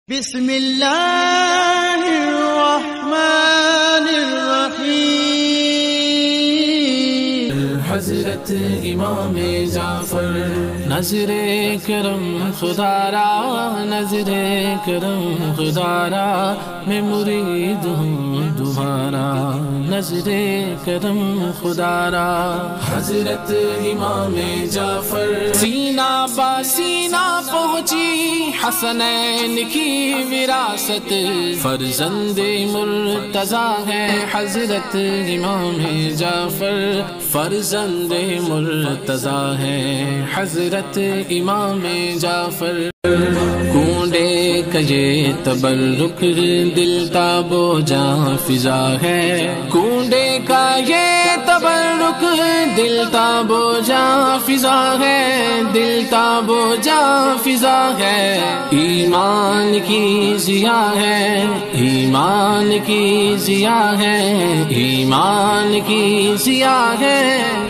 بسم اللہ الرحمن الرحیم۔ حضرت امام جعفر نظر کرم خدا را، نظر کرم خدا را، میں مرید ہوں دوبارہ، نظر کرم خدا را۔ حضرت امام جعفر سینہ با سینہ پہنچی حسنین کی وراثت، فرزند مرتضیٰ ہے حضرت امام جعفر، فرزند مرتضیٰ ہے حضرت امام جعفر۔ کونڈے کا یہ تبرک دل تاب و جاں فضا ہے، کونڈے کا یہ تبرک دل تاب و جاں فضا ہے، دل تاب و جاں فضا ہے۔ ایمان کی ضیا ہے، ایمان کی ضیا ہے، ایمان کی ضیا ہے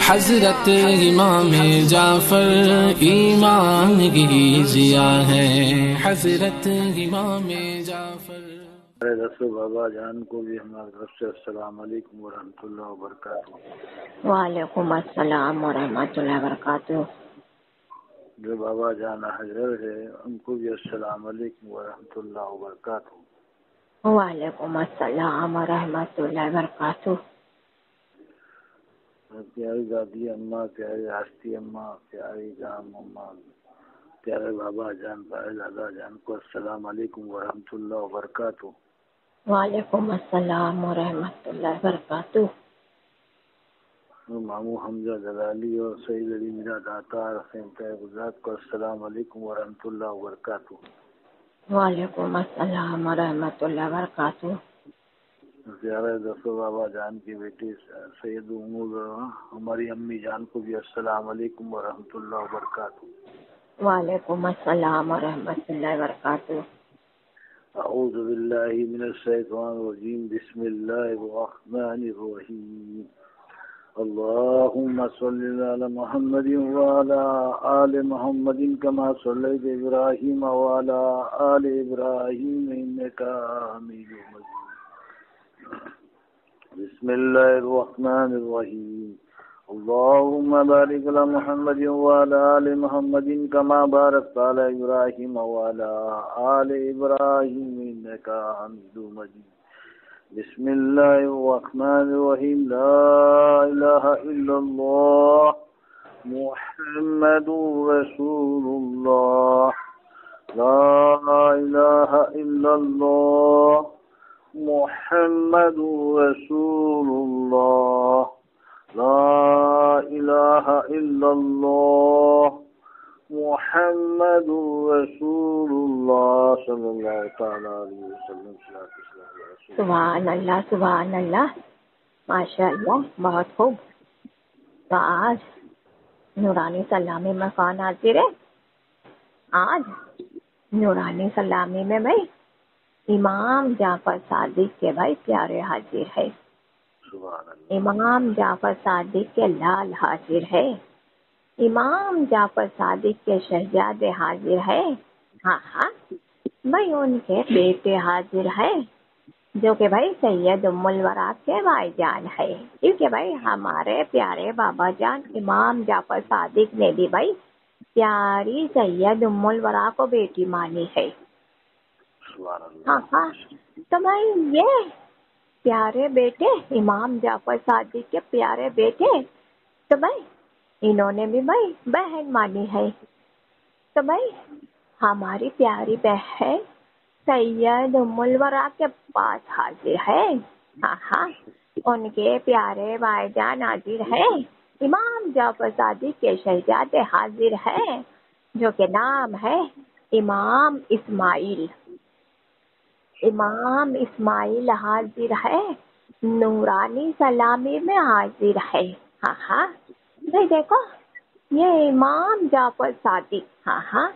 حضرت امام جعفر، ایمان کی ضیا ہے حضرت امام جعفر۔ رسول بابا جان کو بھی ہماری طرف سے السلام علیکم ورحمۃ اللہ وبرکاتہ۔ وعلیکم السلام ورحمۃ اللہ وبرکاتہ۔ جو بابا جان حضرت ہے ان کو بھی السلام علیکم ورحمۃ اللہ وبرکاتہ۔ وعلیکم السلام ورحمۃ اللہ وبرکاتہ۔ پیاری دادی اماں، پیاری ہستی اماں، پیاری جام اماں، پیارے بابا جان، پیارے دادا جان کو السلام علیکم ورحمۃ اللہ وبرکاتہ۔ وعلیکم السلام ورحمۃ اللہ وبرکاتہ۔ ماموں حمزہ جلالی اور سعید علی میرا داتا حسین طیب گجرات کو السلام علیکم ورحمۃ اللہ وبرکاتہ۔ وعلیکم السلام ورحمۃ اللہ وبرکاتہ۔ پیارے رسول بابا جان کی بیٹی سید امور ہماری امی جان کو بھی السلام علیکم ورحمۃ اللہ وبرکاتہ۔ وعلیکم السلام ورحمۃ اللہ وبرکاتہ۔ اعوذ باللہ من الشیطان الرجیم، بسم اللہ الرحمن الرحیم۔ اللہم صلی علی محمد وعلی آل محمد کما صلیت ابراہیم وعلی آل ابراہیم انک حمید مجید۔ بسم اللہ الرحمن الرحیم۔ اللہم بارک علی محمد وعلی آل محمد کما بارکت علی ابراہیم وعلی آل ابراہیم انک حمید مجید۔ بسم اللہ الرحمن الرحیم۔ لا الہ الا اللہ محمد رسول اللہ، لا الہ الا اللہ محمد رسول اللہ، لا الہ الا اللہ محمد رسول اللہ صلی اللہ تعالی علیہ وسلم۔ سبحان اللہ، سبحان اللہ، ماشاء اللہ، بہت خوب۔ تو آج نورانی سلامی میں کون حاضر ہے؟ آج نورانی سلامی میں بھائی امام جعفر صادق کے بھائی پیارے حاضر ہے، امام جعفر صادق کے لال حاضر ہے، امام جعفر صادق کے شہزادے حاضر ہے، ہاں ہاں بھائی ان کے بیٹے حاضر ہے جو کہ بھائی سید ام الورا کے بھائی جان ہے، کیونکہ بھائی ہمارے پیارے بابا جان امام جعفر صادق نے بھی بھائی پیاری سید ام الورا کو بیٹی مانی ہے۔ ہاں ہاں تو بھائی یہ پیارے بیٹے امام جعفر صادق کے پیارے بیٹے تو بھائی انہوں نے بھی بھائی بہن مانی ہے، تو بھائی ہماری پیاری بہن سید ام الورا کے پاس حاضر ہے، ہاں ہاں ان کے پیارے بھائی جان حاضر ہے، امام جعفر صادق کے شہزادے حاضر ہے جو کہ نام ہے امام اسماعیل، امام اسماعیل حاضر ہے، نورانی سلامی میں حاضر ہے، ہاں ہاں بھائی دیکھو یہ امام جعفر صادق، ہاں ہاں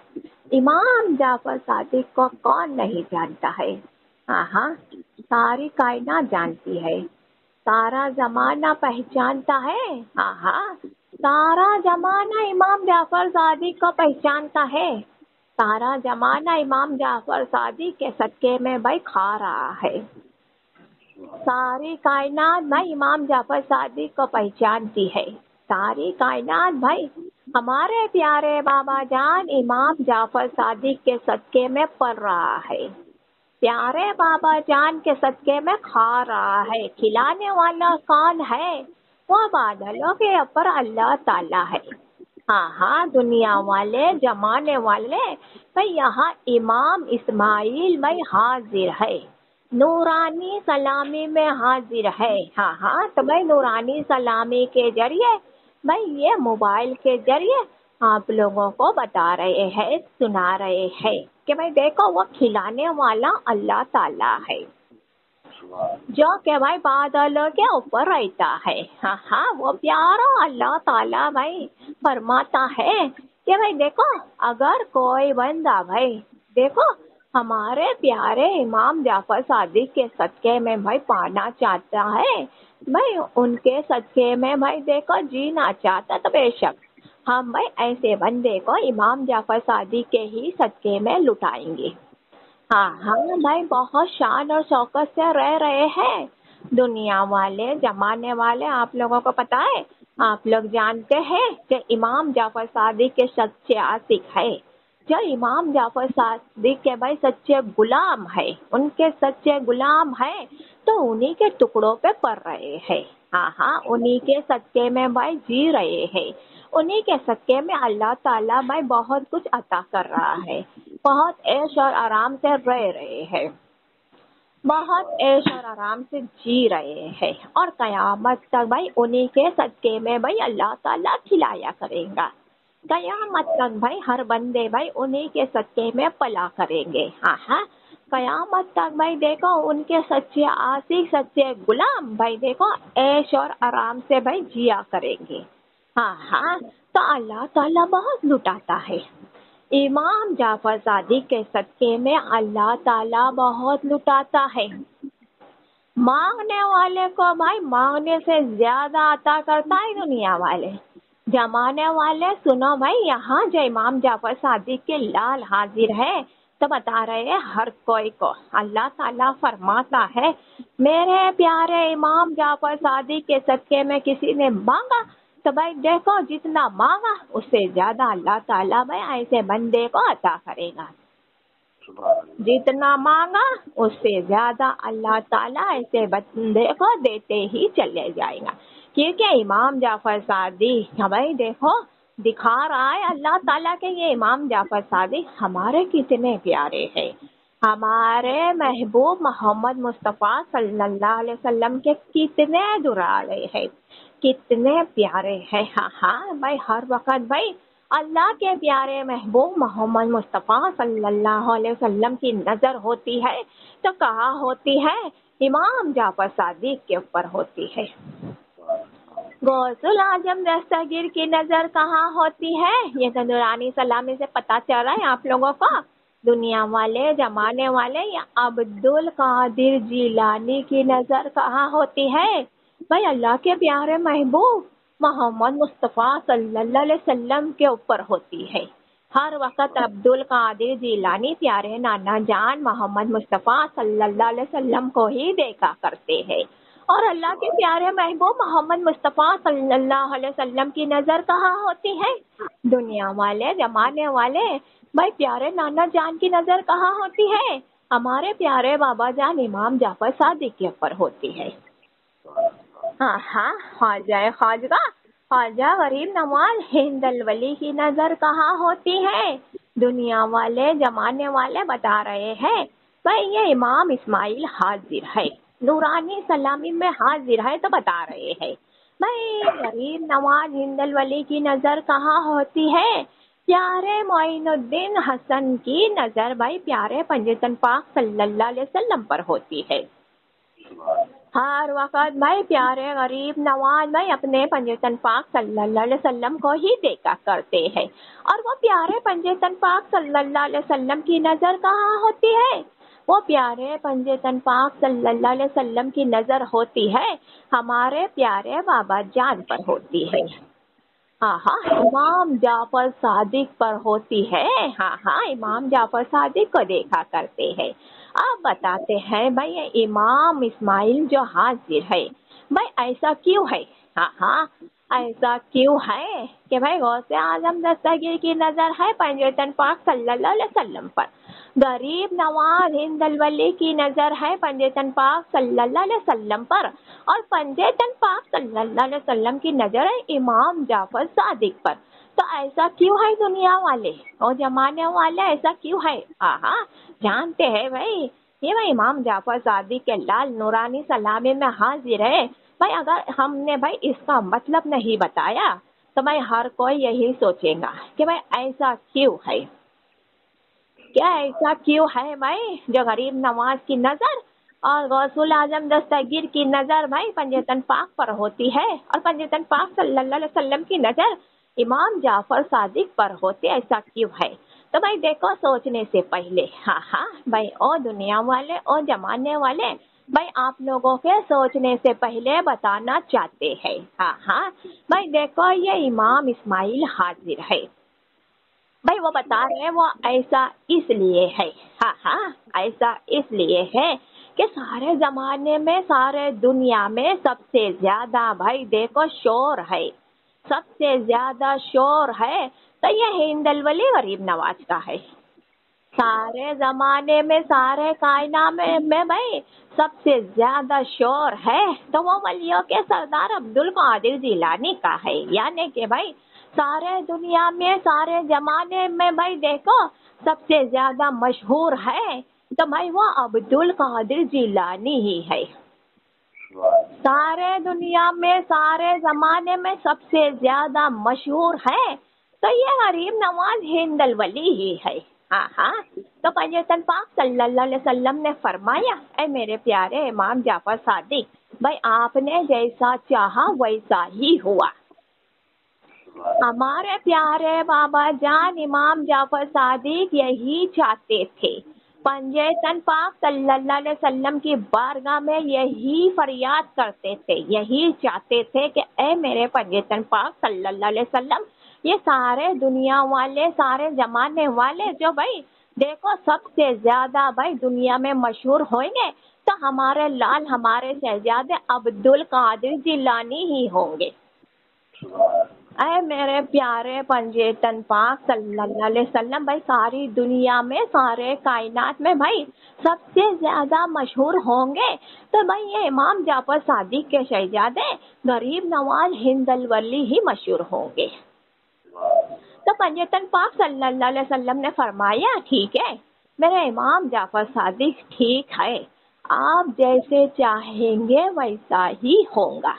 امام جعفر صادق کو کون نہیں جانتا ہے، ہاں ہاں ساری کائنات جانتی ہے، سارا زمانہ پہچانتا ہے، ہاں ہاں سارا زمانہ امام جعفر صادق کو پہچانتا ہے، سارا زمانہ امام جعفر صادق کے صدقے میں بھائی کھا رہا ہے. ساری کائنات بھائی امام جعفر صادق کو پہچانتی ہے. ساری کائنات بھائی ہمارے پیارے بابا جان امام جعفر صادق کے صدقے میں پڑ رہا ہے. پیارے بابا جان کے صدقے میں کھا رہا ہے. کھلانے والا کون ہے؟ وہ بادلوں کے اوپر اللہ تعالیٰ ہے. ہاں دنیا والے زمانے والے بھائی یہاں امام اسماعیل بھائی حاضر ہے. نورانی سلامی میں حاضر ہے. ہاں تو بھائی نورانی سلامی کے ذریعے بھائی یہ موبائل کے ذریعے آپ لوگوں کو بتا رہے ہیں، سنا رہے ہیں کہ بھائی دیکھو وہ کھلانے والا اللہ تعالیٰ ہے جو کہ بھائی بادلوں کے اوپر رہتا ہے. ہاں وہ پیارا اللہ تعالیٰ بھائی فرماتا ہے کہ بھائی دیکھو اگر کوئی بندہ بھائی دیکھو ہمارے پیارے امام جعفر صادق کے صدقے میں بھائی پانا چاہتا ہے، بھائی ان کے صدقے میں بھائی دیکھو جینا چاہتا تو بے شک ہم بھائی ایسے بندے کو امام جعفر صادق کے ہی صدقے میں لٹائیں گے. ہاں بھائی بہت شان اور شوکت سے رہ رہے ہیں دنیا والے زمانے والے. آپ لوگوں کو پتا ہے، آپ لوگ جانتے ہیں کہ امام جعفر صادق کے سچے عاشق ہے، جو امام جعفر صادق کے بھائی سچے غلام ہے، ان کے سچے غلام ہے تو انہی کے ٹکڑوں پہ پڑ رہے ہیں. ہاں انہی کے صدقے میں بھائی جی رہے ہیں. انہی کے صدقے میں اللہ تعالیٰ بھائی بہت کچھ عطا کر رہا ہے. بہت عیش اور آرام سے رہ رہے ہیں، بہت عیش اور آرام سے جی رہے ہیں، اور قیامت تک بھائی انہی کے صدقے میں بھائی اللہ تعالیٰ کھلایا کرے گا. قیامت تک بھائی ہر بندے بھائی انہی کے صدقے میں پلا کریں گے. ہاں قیامت تک بھائی دیکھو ان کے سچے عاشق سچے غلام بھائی دیکھو عیش اور آرام سے بھائی جیا کریں گے. ہاں تو اللہ تعالیٰ بہت لٹاتا ہے. امام جعفر صادق کے صدقے میں اللہ تعالیٰ بہت لٹاتا ہے. مانگنے والے کو بھائی مانگنے سے زیادہ عطا کرتا ہے دنیا والے. زمانے والے سنو بھائی یہاں جو امام جعفر صادق کے لال حاضر ہے تو بتا رہے ہیں ہر کوئی کو اللہ تعالیٰ فرماتا ہے میرے پیارے امام جعفر صادق کے صدقے میں کسی نے مانگا تو بھائی دیکھو جتنا مانگا اس سے زیادہ اللہ تعالیٰ بھائی ایسے بندے کو عطا کرے گا. جتنا مانگا اس سے زیادہ اللہ تعالیٰ ایسے بندے کو دیتے ہی چلے جائے گا. کیونکہ امام جعفر صادق بھائی دیکھو دکھا رہا ہے اللہ تعالیٰ کے یہ امام جعفر صادق ہمارے کتنے پیارے ہیں. ہمارے محبوب محمد مصطفیٰ صلی اللہ علیہ وسلم کے کتنے دلالے ہیں، کتنے پیارے ہیں. ہاں بھائی ہر وقت بھائی اللہ کے پیارے محبوب محمد مصطفیٰ صلی اللہ علیہ وسلم کی نظر ہوتی ہے تو کہاں ہوتی ہے؟ امام جعفر صادق کے اوپر ہوتی ہے. غوث الاعظم دستگیر کی نظر کہاں ہوتی ہے؟ یہ تو نورانی سلامی سے پتہ چل رہا ہے آپ لوگوں کو. دنیا والے زمانے والے یا عبد القادر جیلانی کی نظر کہاں ہوتی ہے؟ بھائی اللہ کے پیارے محبوب محمد مصطفیٰ صلی اللہ علیہ وسلم کے اوپر ہوتی ہے. ہر وقت عبد القادر جیلانی پیارے نانا جان محمد مصطفیٰ صلی اللہ علیہ وسلم کو ہی دیکھا کرتے ہیں. اور اللہ کے پیارے محبوب محمد مصطفیٰ صلی اللہ علیہ وسلم کی نظر کہاں ہوتی ہے؟ دنیا والے زمانے والے بھائی پیارے نانا جان کی نظر کہاں ہوتی ہے؟ ہمارے پیارے بابا جان امام جعفر صادق کے اوپر ہوتی ہے. ہاں خواجہ خواجہ خواجہ غریب نواز ہند الولی کی نظر کہاں ہوتی ہے؟ دنیا والے زمانے والے بتا رہے ہیں بھائی یہ امام اسماعیل حاضر ہے، نورانی سلامی میں حاضر ہے تو بتا رہے ہیں بھائی غریب نواز ہند الولی کی نظر کہاں ہوتی ہے؟ پیارے معین الدین حسن کی نظر بھائی پیارے پنجتن پاک صلی اللہ علیہ وسلم پر ہوتی ہے. ہر وقت بھائی پیارے غریب نواز بھائی اپنے پنجتن پاک صلی اللہ علیہ وسلم کو ہی دیکھا کرتے ہیں. اور وہ پیارے پنجتن پاک صلی اللہ علیہ وسلم کی نظر کہاں ہوتی ہے؟ وہ پیارے پنجتن پاک صلی اللہ علیہ وسلم کی نظر ہوتی ہے ہمارے پیارے بابا جان پر ہوتی ہے. ہاں ہاں امام جعفر صادق پر ہوتی ہے. ہاں ہاں امام جعفر صادق کو دیکھا کرتے ہیں. آپ بتاتے ہیں بھائی امام اسماعیل جو حاضر ہے بھائی ایسا کیوں ہے؟ ہاں ہاں ایسا کیوں ہے کہ بھائی غوث اعظم دستگیر کی نظر ہے پنجتن پاک صلی اللہ علیہ وسلم پر، غریب نواز ہند الولی کی نظر ہے پنجتن پاک صلی اللہ علیہ وسلم پر، اور پنجتن پاک صلی اللہ علیہ وسلم کی نظر ہے امام جعفر صادق پر. تو ایسا کیوں ہے دنیا والے اور زمانے والے ایسا کیوں ہے؟ ہاں جانتے ہیں بھائی یہ بھائی امام جعفر صادق کے لال نورانی سلامی میں حاضر ہے. بھائی اگر ہم نے بھائی اس کا مطلب نہیں بتایا تو بھائی ہر کوئی یہی سوچے گا کہ بھائی ایسا کیوں ہے، کیا ایسا کیوں ہے بھائی جو غریب نواز کی نظر اور غوث اعظم دستگیر کی نظر بھائی پنجتن پاک پر ہوتی ہے اور پنجتن پاک صلی اللہ علیہ وسلم کی نظر امام جعفر صادق پر ہوتی، ایسا کیوں ہے؟ تو بھائی دیکھو سوچنے سے پہلے ہاں بھائی او دنیا والے او زمانے والے بھائی آپ لوگوں کے سوچنے سے پہلے بتانا چاہتے ہیں. ہاں بھائی دیکھو یہ امام اسماعیل حاضر ہے بھائی وہ بتا رہے ہیں وہ ایسا اس لیے ہے. ہاں ایسا اس لیے ہے کہ سارے زمانے میں سارے دنیا میں سب سے زیادہ بھائی دیکھو شور ہے، سب سے زیادہ شور ہے تو یہ ہند الولی غریب نواز کا ہے. سارے زمانے میں سارے کائنات میں بھائی سب سے زیادہ شور ہے تو وہ ولیوں کے سردار عبد القادر جیلانی کا ہے. یعنی کہ بھائی سارے دنیا میں سارے زمانے میں بھائی دیکھو سب سے زیادہ مشہور ہے تو بھائی وہ عبد القادر جیلانی ہی ہے. سارے دنیا میں سارے زمانے میں سب سے زیادہ مشہور ہے تو یہ غریب نواز ہند الولی ہی ہے. ہاں تو پنجتن پاک صلی اللہ علیہ وسلم نے فرمایا اے میرے پیارے امام جعفر صادق بھائی آپ نے جیسا چاہا ویسا ہی ہوا. ہمارے پیارے بابا جان امام جعفر صادق یہی چاہتے تھے، پنجتن پاک صلی اللہ علیہ وسلم کی بارگاہ میں یہی فریاد کرتے تھے، یہی چاہتے تھے کہ اے میرے پنجتن پاک صلی اللہ علیہ وسلم یہ سارے دنیا والے سارے زمانے والے جو بھائی دیکھو سب سے زیادہ بھائی دنیا میں مشہور ہوئیں گے تو ہمارے لال ہمارے شہزادے عبد القادر جیلانی ہی ہوں گے. اے میرے پیارے پنجتن پاک صلی اللہ علیہ وسلم بھائی ساری دنیا میں سارے کائنات میں بھائی سب سے زیادہ مشہور ہوں گے تو بھائی یہ امام جعفر صادق کے شہزادے غریب نواز ہند الولی ہی مشہور ہوں گے. تو پنجتن پاک صلی اللہ علیہ وسلم نے فرمایا ٹھیک ہے میرے امام جعفر صادق ٹھیک ہے، آپ جیسے چاہیں گے ویسا ہی ہوگا،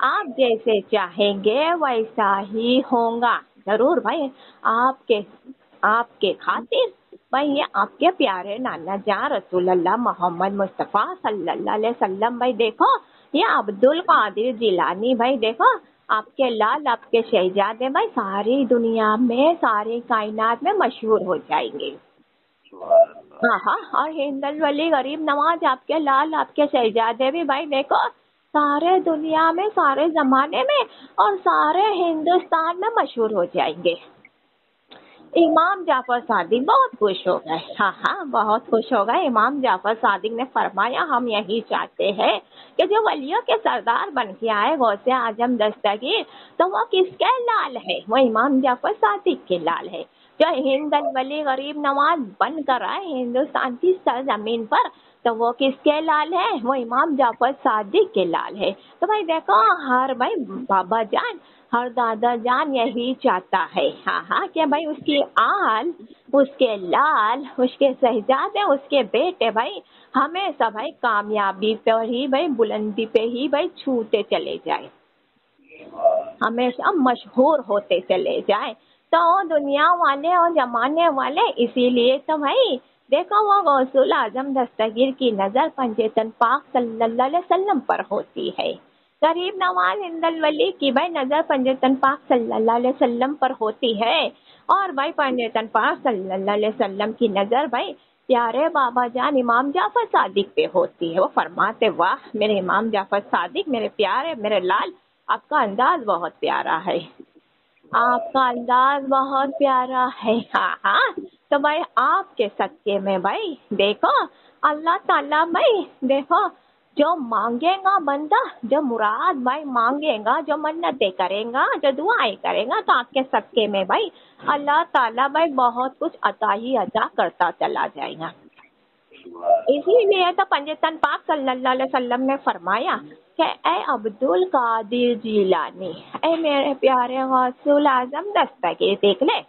آپ جیسے چاہیں گے ویسا ہی ہوگا. ضرور بھائی آپ کے خاطر بھائی یہ آپ کے پیارے نانا جان رسول اللہ محمد مصطفیٰ صلی اللہ علیہ وسلم بھائی دیکھو یہ عبد القادر جیلانی بھائی دیکھو آپ کے لال آپ کے شہزادے بھائی ساری دنیا میں ساری کائنات میں مشہور ہو جائیں گے. ہاں اور ہند الولی غریب نواز آپ کے لال آپ کے شہزادے بھی بھائی دیکھو سارے دنیا میں سارے زمانے میں اور سارے ہندوستان میں مشہور ہو جائیں گے. امام جعفر صادق بہت خوش ہو گئے. ہاں بہت خوش ہو گئے. امام جعفر صادق نے فرمایا ہم یہی چاہتے ہیں کہ جو ولیوں کے سردار بن کے آئے غوث اعظم دستگیر تو وہ کس کے لال ہے؟ وہ امام جعفر صادق کے لال ہے. جو ہند الولی غریب نواز بن کر آئے ہندوستان کی سرزمین پر تو وہ کس کے لال ہے؟ وہ امام جعفر صادق کے لال ہے. تو بھائی دیکھو ہر بھائی بابا جان ہر دادا جان یہی چاہتا ہے ہاں کہ بھائی اس کی آل اس کے لال اس کے شہزادے اس کے بیٹے بھائی ہمیشہ بھائی کامیابی پہ ہی بھائی بلندی پہ ہی بھائی چھوٹے چلے جائے، ہمیشہ مشہور ہوتے چلے جائیں. تو دنیا والے اور زمانے والے اسی لیے تو بھائی دیکھو وہ غوث اعظم دستگیر کی نظر پنجتن پاک صلی اللہ علیہ وسلم پر ہوتی ہے، غریب نواز ہند الولی کی بھائی نظر پنجتن پاک صلی اللہ علیہ وسلم پر ہوتی ہے اور بھائی پنجتن پاک صلی اللہ علیہ وسلم کی نظر بھائی پیارے بابا جان امام جعفر صادق پہ ہوتی ہے. وہ فرماتے واہ میرے امام جعفر صادق میرے پیارے میرے لال آپ کا انداز بہت پیارا ہے. آپ کا انداز بہت پیارا ہے. ہاں ہاں تو بھائی آپ کے صدقے میں بھائی دیکھو اللہ تعالیٰ بھائی دیکھو جو مانگے گا بندہ، جو مراد بھائی مانگے گا، جو منتیں کرے گا، جو دعائیں کرے گا، تو آپ کے صدقے میں بھائی اللہ تعالیٰ بھائی بہت کچھ عطا ہی عطا کرتا چلا جائے گا. اسی لیے تو پنجتن پاک صلی اللہ علیہ وسلم نے فرمایا کہ اے عبد القادر جیلانی، اے میرے پیارے غوث الاعظم دستگیر دیکھ لے،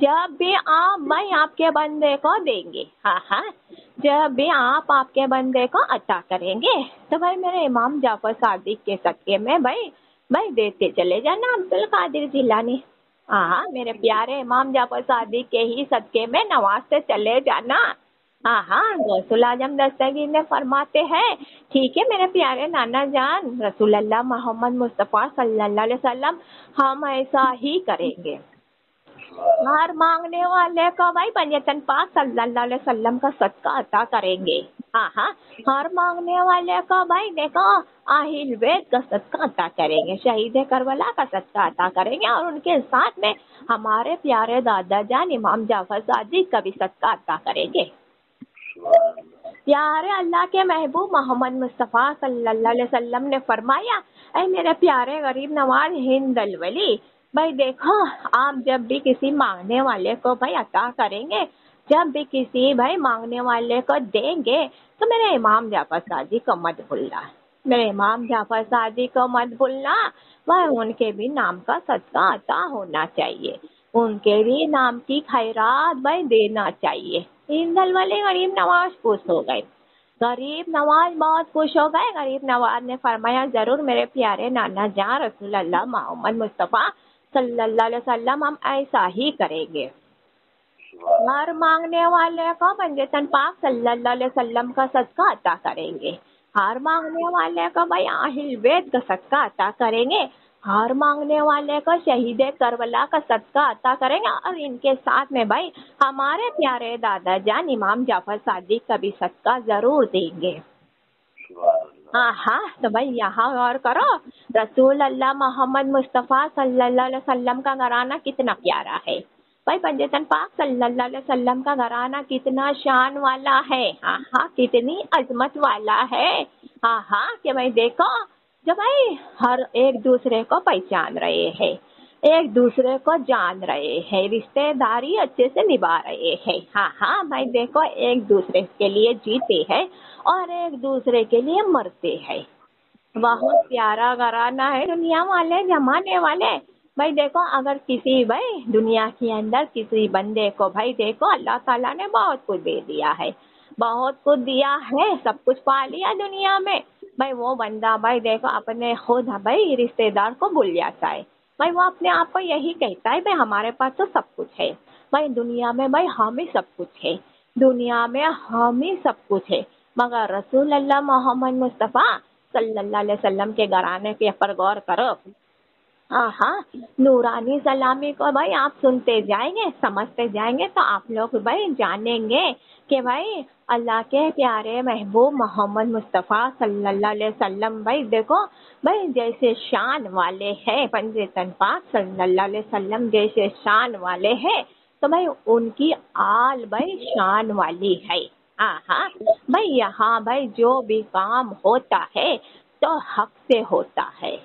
جب بھی آپ بھائی آپ کے بندے کو دیں گے، ہاں ہاں جب بھی آپ کے بندے کو عطا کریں گے تو بھائی میرے امام جعفر صادق کے صدقے میں بھائی دیتے چلے جانا عبد القادر جیلانی. ہاں میرے پیارے امام جعفر صادق کے ہی صدقے میں نوازتے چلے جانا. ہاں ہاں غوث الاعظم دستگیر نے فرماتے ہیں ٹھیک ہے میرے پیارے نانا جان رسول اللہ محمد مصطفیٰ صلی اللہ علیہ وسلم، ہم ایسا ہی کریں گے. ہر مانگنے والے کو بھائی پنجتن پاک صلی اللہ علیہ وسلم کا صدقہ عطا کریں گے. ہاں ہاں ہر مانگنے والے کو بھائی دیکھو اہل بیت کا صدقہ عطا کریں گے، شہید کربلا کا صدقہ عطا کریں گے، اور ان کے ساتھ میں ہمارے پیارے دادا جان امام جعفر صادق کا بھی صدقہ عطا کریں گے. پیارے اللہ کے محبوب محمد مصطفیٰ صلی اللہ علیہ وسلم نے فرمایا اے میرے پیارے غریب نواز ہند الولی، بھائی دیکھو آپ جب بھی کسی مانگنے والے کو بھائی عطا کریں گے، جب بھی کسی بھائی مانگنے والے کو دیں گے تو میرے امام جعفر صادق کو مت بھولنا، میرے امام جعفر صادق کو مت بھولنا. بھائی ان کے بھی نام کا صدقہ عطا ہونا چاہیے، ان کے بھی نام کی خیرات بھائی دینا چاہیے. ہند الولی غریب نواز خوش ہو گئے، غریب نواز بہت خوش ہو گئے. غریب نواز نے فرمایا ضرور میرے پیارے نانا جان رسول اللہ محمد مصطفیٰ صلی اللہ علیہ وسلم ہم ایسا ہی کریں گے. ہر مانگنے والے کو پنجتن پاک صلی اللہ علیہ وسلم کا صدقہ عطا کریں گے، ہر مانگنے والے کو بھائی اہل بیت کا صدقہ عطا کریں گے، ہر مانگنے والے کو شہید کربلا کا صدقہ عطا کریں گے، اور ان کے ساتھ میں بھائی ہمارے پیارے دادا جان امام جعفر صادق کا بھی صدقہ ضرور دیں گے. ہاں ہاں تو بھائی یہاں غور کرو رسول اللہ محمد مصطفیٰ صلی اللہ علیہ وسلم کا گھرانہ کتنا پیارا ہے. بھائی پنجتن پاک صلی اللہ علیہ وسلم کا گھرانہ کتنا شان والا ہے. ہاں ہاں کتنی عظمت والا ہے. ہاں ہاں کہ بھائی دیکھو جو بھائی ہر ایک دوسرے کو پہچان رہے ہیں، ایک دوسرے کو جان رہے ہیں، رشتے داری اچھے سے نبھا رہے ہیں. ہاں ہاں بھائی دیکھو ایک دوسرے کے لیے جیتے ہیں اور ایک دوسرے کے لیے مرتے ہیں. بہت پیارا گھرانہ ہے. دنیا والے زمانے والے بھائی دیکھو اگر کسی بھائی دنیا کے اندر کسی بندے کو بھائی دیکھو اللہ تعالیٰ نے بہت کچھ دے دیا ہے، بہت کچھ دیا ہے، سب کچھ پا لیا دنیا میں، بھائی وہ بندہ بھائی دیکھو اپنے خود بھائی رشتے دار کو بھول جاتا ہے. بھائی وہ اپنے آپ کو یہی کہتا ہے بھائی ہمارے پاس تو سب کچھ ہے، بھائی دنیا میں بھائی ہم ہی سب کچھ ہے، دنیا میں ہم ہی سب کچھ ہے. مگر رسول اللہ محمد مصطفیٰ صلی اللہ علیہ وسلم کے گھرانے کے پر غور کرو. ہاں ہاں نورانی سلامی کو بھائی آپ سنتے جائیں گے، سمجھتے جائیں گے تو آپ لوگ بھائی جانیں گے کہ بھائی اللہ کے پیارے محبوب محمد مصطفیٰ صلی اللہ علیہ وسلم بھائی دیکھو بھائی جیسے شان والے ہیں، پنجتن پاک صلی اللہ علیہ وسلم جیسے شان والے ہیں تو بھائی ان کی آل بھائی شان والی ہے. ہاں ہاں بھائی یہاں بھائی جو بھی کام ہوتا ہے تو حق سے ہوتا ہے،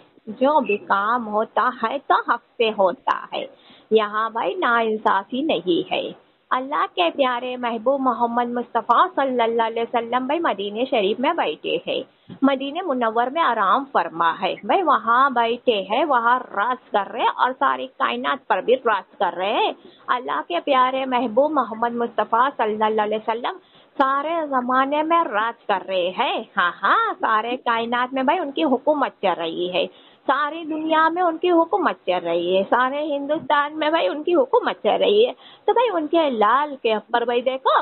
جو بھی کام ہوتا ہے تو حق سے ہوتا ہے. یہاں بھائی ناانصافی نہیں ہے. اللہ کے پیارے محبوب محمد مصطفیٰ صلی اللہ علیہ وسلم بھائی مدینہ شریف میں بیٹھے ہیں، مدینہ منور میں آرام فرما ہے، بھائی وہاں بیٹھے ہیں، وہاں راز کر رہے اور ساری کائنات پر بھی راز کر رہے ہیں. اللہ کے پیارے محبوب محمد مصطفیٰ صلی اللہ علیہ وسلم سارے زمانے میں راج کر رہے ہیں. ہاں ہاں سارے کائنات میں بھائی ان کی حکومت چل رہی ہے، ساری دنیا میں ان کی حکومت چل رہی ہے، سارے ہندوستان میں بھائی ان کی حکومت چل رہی ہے. تو بھائی ان کے لال کے اوپر بھائی دیکھو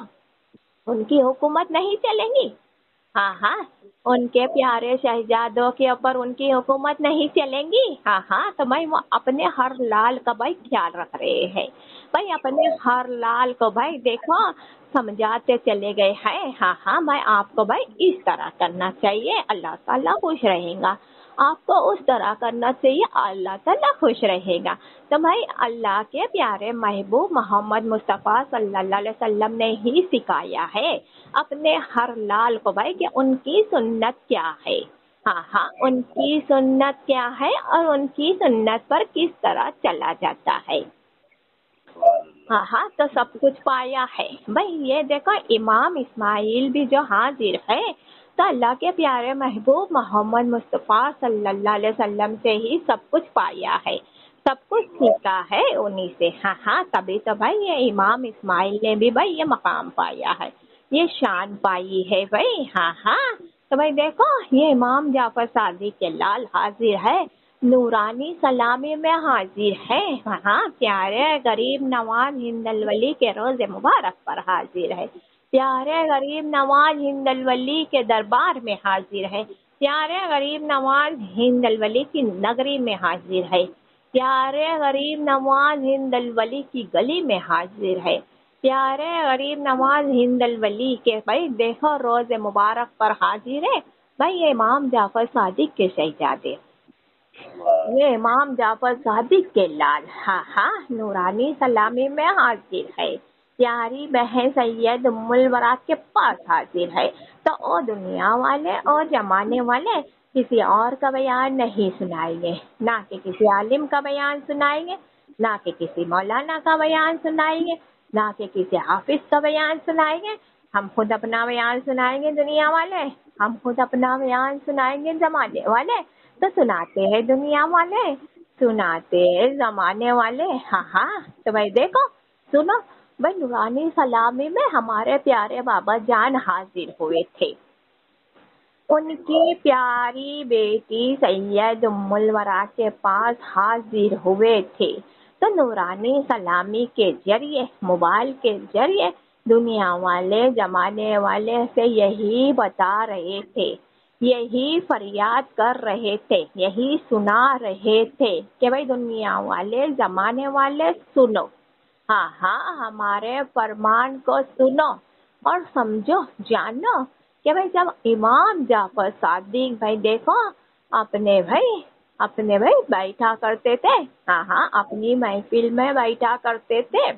ان کی حکومت نہیں چلے گی. ہاں ہاں ان کے پیارے شہزادوں کے اوپر ان کی حکومت نہیں چلے گی. ہاں ہاں تو بھائی وہ اپنے ہر لال کا بھائی خیال رکھ رہے ہیں، بھائی اپنے ہر لال کو بھائی دیکھو سمجھاتے چلے گئے ہیں. ہاں ہاں بھائی آپ کو بھائی اس طرح کرنا چاہیے، اللہ تعالیٰ خوش رہیں گا. آپ کو اس طرح کرنا چاہیے، اللہ تعالیٰ خوش رہے گا۔ تو بھائی اللہ کے پیارے محبوب محمد مصطفیٰ صلی اللہ علیہ وسلم نے ہی سکھایا ہے اپنے ہر لال کو بھائی کہ ان کی سنت کیا ہے، ہاں ان کی سنت کیا ہے اور ان کی سنت پر کس طرح چلا جاتا ہے۔ ہاں تو سب کچھ پایا ہے بھائی۔ یہ دیکھو امام اسماعیل بھی جو حاضر ہے تو اللہ کے پیارے محبوب محمد مصطفیٰ صلی اللہ علیہ وسلم سے ہی سب کچھ پایا ہے، سب کچھ سیکھا ہے انہی سے۔ ہاں تبھی تو بھائی یہ امام اسماعیل نے بھی بھائی یہ مقام پایا ہے، یہ شان پائی ہے بھائی۔ ہاں تو بھائی دیکھو یہ امام جعفر صادق کے لال حاضر ہے، نورانی سلامی میں حاضر ہے، ہاں پیارے غریب نواز ہند الولی کے روز مبارک پر حاضر ہے، پیارے غریب نواز ہند الولی کے دربار میں حاضر ہے، پیارے غریب نواز ہند الولی کی نگری میں حاضر ہے، پیارے غریب نواز ہند الولی کی گلی میں حاضر ہے، پیارے غریب نواز ہند الولی کے بھائی دیکھو روز مبارک پر حاضر ہے بھائی یہ امام جعفر صادق کے شہزادے، یہ امام جعفر صادق کے لال ہاں نورانی سلامی میں حاضر ہے، پیاری بہن سید ام البرات کے پاس حاضر ہے۔ تو او دنیا والے اور زمانے والے کسی اور کا بیان نہیں سنائیں گے، نہ کہ کسی عالم کا بیان سنائیں گے، نہ کہ کسی مولانا کا بیان سنائیں گے، نہ کہ کسی حافظ کا بیان سنائیں گے، ہم خود اپنا بیان سنائیں گے دنیا والے، ہم خود اپنا بیان سنائیں گے زمانے والے۔ تو سناتے ہیں دنیا والے، سناتے ہیں زمانے والے، ہاں تو بھائی دیکھو سنو بھائی نورانی سلامی میں ہمارے پیارے بابا جان حاضر ہوئے تھے، ان کی پیاری بیٹی سید ام الورا کے پاس حاضر ہوئے تھے۔ تو نورانی سلامی کے ذریعے موبائل کے ذریعے دنیا والے زمانے والے سے یہی بتا رہے تھے، یہی فریاد کر رہے تھے، یہی سنا رہے تھے کہ بھائی دنیا والے زمانے والے سنو، ہاں ہمارے فرمان کو سنو اور سمجھو جانو کہ بھائی جب امام جعفر صادق بھائی دیکھو اپنے بھائی بیٹھا کرتے تھے، ہاں اپنی محفل میں بیٹھا کرتے تھے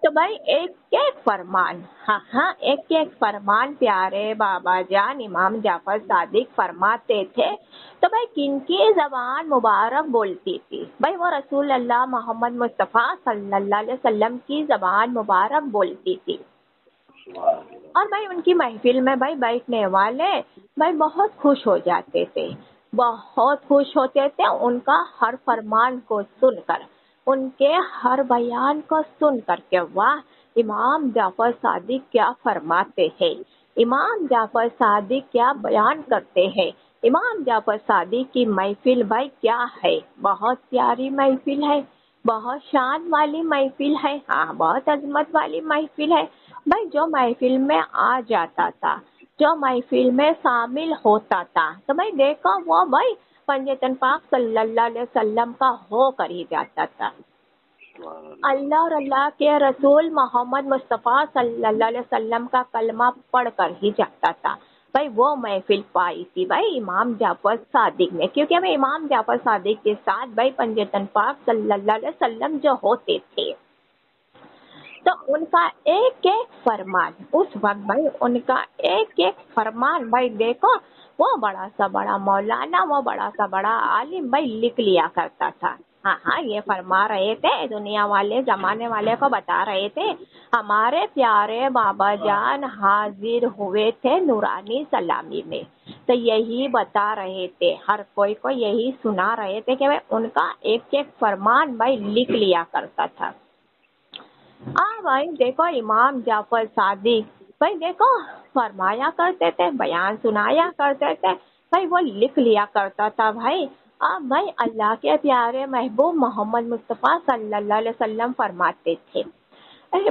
تو بھائی ایک فرمان، ہاں ایک فرمان پیارے بابا جان امام جعفر صادق فرماتے تھے تو بھائی کن کی زبان مبارک بولتی تھی؟ بھائی وہ رسول اللہ محمد مصطفیٰ صلی اللہ علیہ وسلم کی زبان مبارک بولتی تھی، اور بھائی ان کی محفل میں بھائی بیٹھنے والے بھائی بہت خوش ہو جاتے تھے، بہت خوش ہوتے تھے ان کا ہر فرمان کو سن کر، ان کے ہر بیان کو سن کر کے واہ امام جعفر صادق کیا فرماتے ہیں، امام جعفر صادق کیا بیان کرتے ہیں، امام جعفر صادق کی محفل بھائی کیا ہے، بہت پیاری محفل ہے، بہت شان والی محفل ہے، ہاں بہت عظمت والی محفل ہے بھائی۔ جو محفل میں آ جاتا تھا، جو محفل میں شامل ہوتا تھا تو بھائی دیکھو وہ بھائی پنجتن پاک صلی اللہ علیہ وسلم کا ہو کر ہی جاتا تھا، اللہ اور اللہ کے رسول محمد مصطفیٰ صلی اللہ علیہ وسلم کا کلمہ پڑھ کر ہی جاتا تھا بھائی۔ وہ محفل پائی تھی بھائی امام جعفر صادق نے، کیونکہ بھائی امام جعفر صادق کے ساتھ بھائی پنجتن پاک صلی اللہ علیہ وسلم جو ہوتے تھے تو ان کا ایک فرمان اس وقت بھائی، ان کا ایک فرمان بھائی دیکھو وہ بڑا سا بڑا مولانا، وہ بڑا سا بڑا عالم بھائی لکھ لیا کرتا تھا، ہاں یہ فرما رہے تھے دنیا والے زمانے والے کو بتا رہے تھے ہمارے پیارے بابا جان حاضر ہوئے تھے نورانی سلامی میں، تو یہی بتا رہے تھے، ہر کوئی کو یہی سنا رہے تھے کہ ان کا ایک فرمان بھائی لکھ لیا کرتا تھا۔ بھائی دیکھو امام جعفر صادق بھائی دیکھو فرمایا کرتے تھے، بیان سنایا کرتے تھے بھائی، وہ لکھ لیا کرتا تھا بھائی۔ بھائی اللہ کے پیارے محبوب محمد مصطفیٰ صلی اللہ علیہ وسلم فرماتے تھے